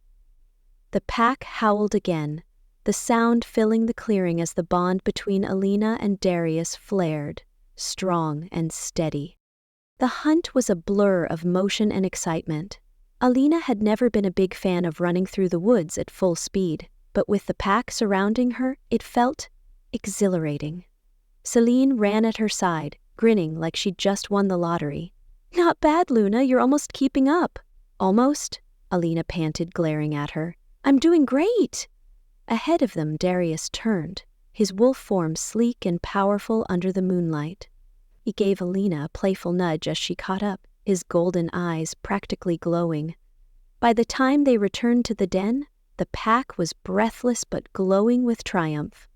The pack howled again, the sound filling the clearing as the bond between Alina and Darius flared, strong and steady. The hunt was a blur of motion and excitement. Alina had never been a big fan of running through the woods at full speed, but with the pack surrounding her, it felt exhilarating. Celine ran at her side, grinning like she'd just won the lottery. Not bad, Luna, you're almost keeping up. Almost? Alina panted, glaring at her. I'm doing great! Ahead of them, Darius turned, his wolf form sleek and powerful under the moonlight. He gave Alina a playful nudge as she caught up, his golden eyes practically glowing. By the time they returned to the den, the pack was breathless but glowing with triumph.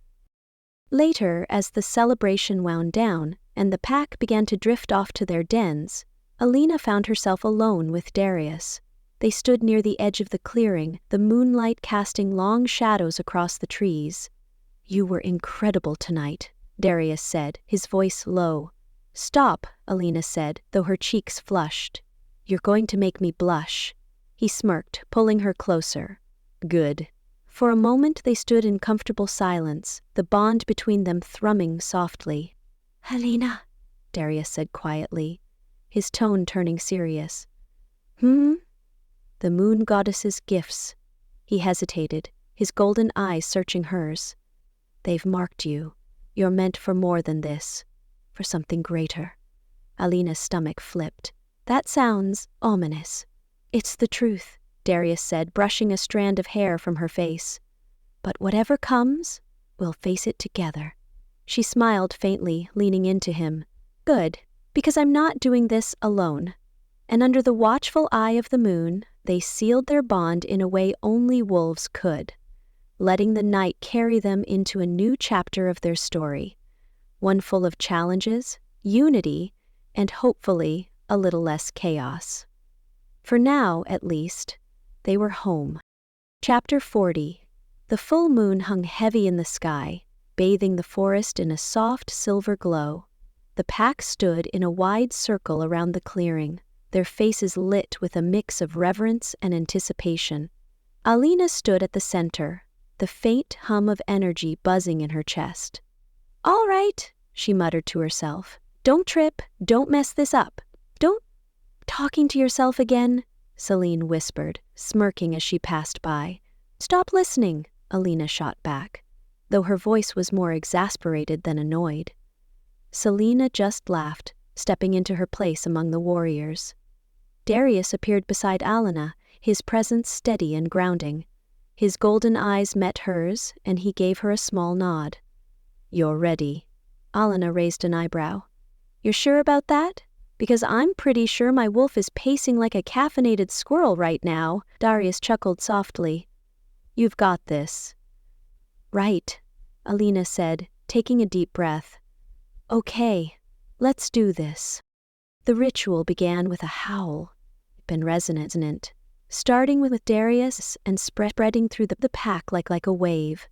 Later, as the celebration wound down and the pack began to drift off to their dens, Alina found herself alone with Darius. They stood near the edge of the clearing, the moonlight casting long shadows across the trees. You were incredible tonight, Darius said, his voice low. Stop, Alina said, though her cheeks flushed. You're going to make me blush. He smirked, pulling her closer. Good. For a moment they stood in comfortable silence, the bond between them thrumming softly. Alina, Darius said quietly, his tone turning serious. The moon goddess's gifts. He hesitated, his golden eyes searching hers. They've marked you. You're meant for more than this. For something greater. Alina's stomach flipped. That sounds ominous. It's the truth, Darius said, brushing a strand of hair from her face. But whatever comes, we'll face it together. She smiled faintly, leaning into him. Good, because I'm not doing this alone. And under the watchful eye of the moon, they sealed their bond in a way only wolves could, letting the night carry them into a new chapter of their story, one full of challenges, unity, and hopefully a little less chaos. For now, at least, they were home. Chapter 40. The full moon hung heavy in the sky, bathing the forest in a soft silver glow. The pack stood in a wide circle around the clearing, their faces lit with a mix of reverence and anticipation. Alina stood at the center, the faint hum of energy buzzing in her chest. All right, she muttered to herself. Don't trip, don't mess this up. Don't. Talking to yourself again? Celine whispered, smirking as she passed by. Stop listening, Alina shot back, though her voice was more exasperated than annoyed. Selina just laughed, stepping into her place among the warriors. Darius appeared beside Alina, his presence steady and grounding. His golden eyes met hers, and he gave her a small nod. You're ready. Alina raised an eyebrow. You're sure about that? Because I'm pretty sure my wolf is pacing like a caffeinated squirrel right now, Darius chuckled softly. You've got this. Right, Alina said, taking a deep breath. Okay, let's do this. The ritual began with a howl, and resonant, starting with Darius and spreading through the pack like a wave.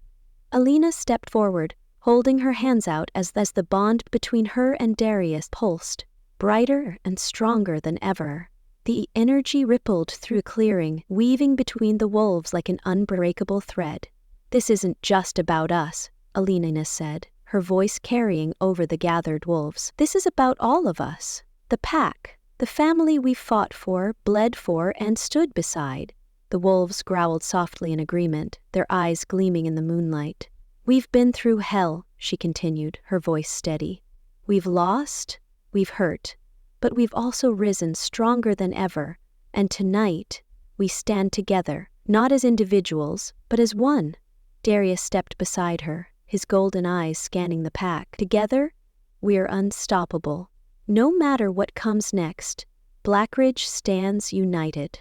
Alina stepped forward, holding her hands out as the bond between her and Darius pulsed, brighter and stronger than ever. The energy rippled through the clearing, weaving between the wolves like an unbreakable thread. This isn't just about us, Alina said, her voice carrying over the gathered wolves. This is about all of us. The pack, the family we fought for, bled for, and stood beside. The wolves growled softly in agreement, their eyes gleaming in the moonlight. We've been through hell, she continued, her voice steady. We've lost, we've hurt, but we've also risen stronger than ever, and tonight, we stand together, not as individuals, but as one. Darius stepped beside her, his golden eyes scanning the pack. Together, we're unstoppable. No matter what comes next, Blackridge stands united.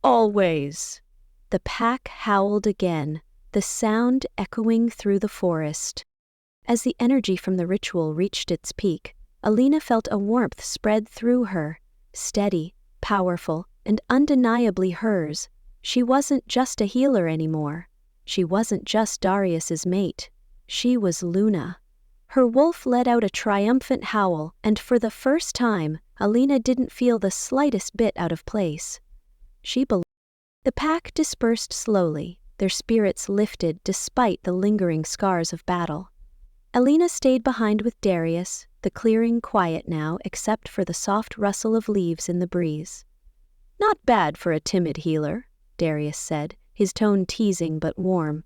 Always. The pack howled again, the sound echoing through the forest. As the energy from the ritual reached its peak, Alina felt a warmth spread through her, steady, powerful, and undeniably hers. She wasn't just a healer anymore. She wasn't just Darius's mate. She was Luna. Her wolf let out a triumphant howl, and for the first time, Alina didn't feel the slightest bit out of place. She believed. The pack dispersed slowly, their spirits lifted despite the lingering scars of battle. Alina stayed behind with Darius, the clearing quiet now except for the soft rustle of leaves in the breeze. Not bad for a timid healer, Darius said, his tone teasing but warm.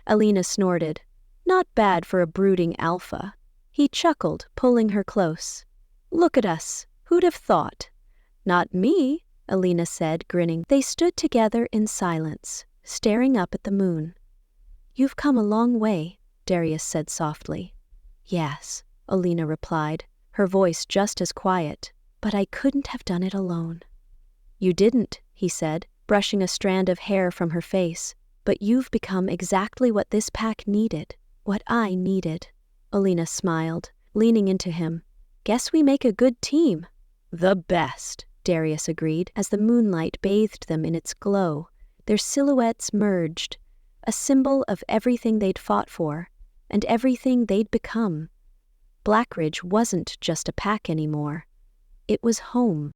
Alina snorted. Not bad for a brooding alpha. He chuckled, pulling her close. Look at us, who'd have thought? Not me, Alina said, grinning. They stood together in silence, staring up at the moon. You've come a long way, Darius said softly. Yes, Alina replied, her voice just as quiet, but I couldn't have done it alone. You didn't, he said, brushing a strand of hair from her face, but you've become exactly what this pack needed, what I needed. Alina smiled, leaning into him. Guess we make a good team. The best, Darius agreed, as the moonlight bathed them in its glow. Their silhouettes merged, a symbol of everything they'd fought for, and everything they'd become. Blackridge wasn't just a pack anymore. It was home.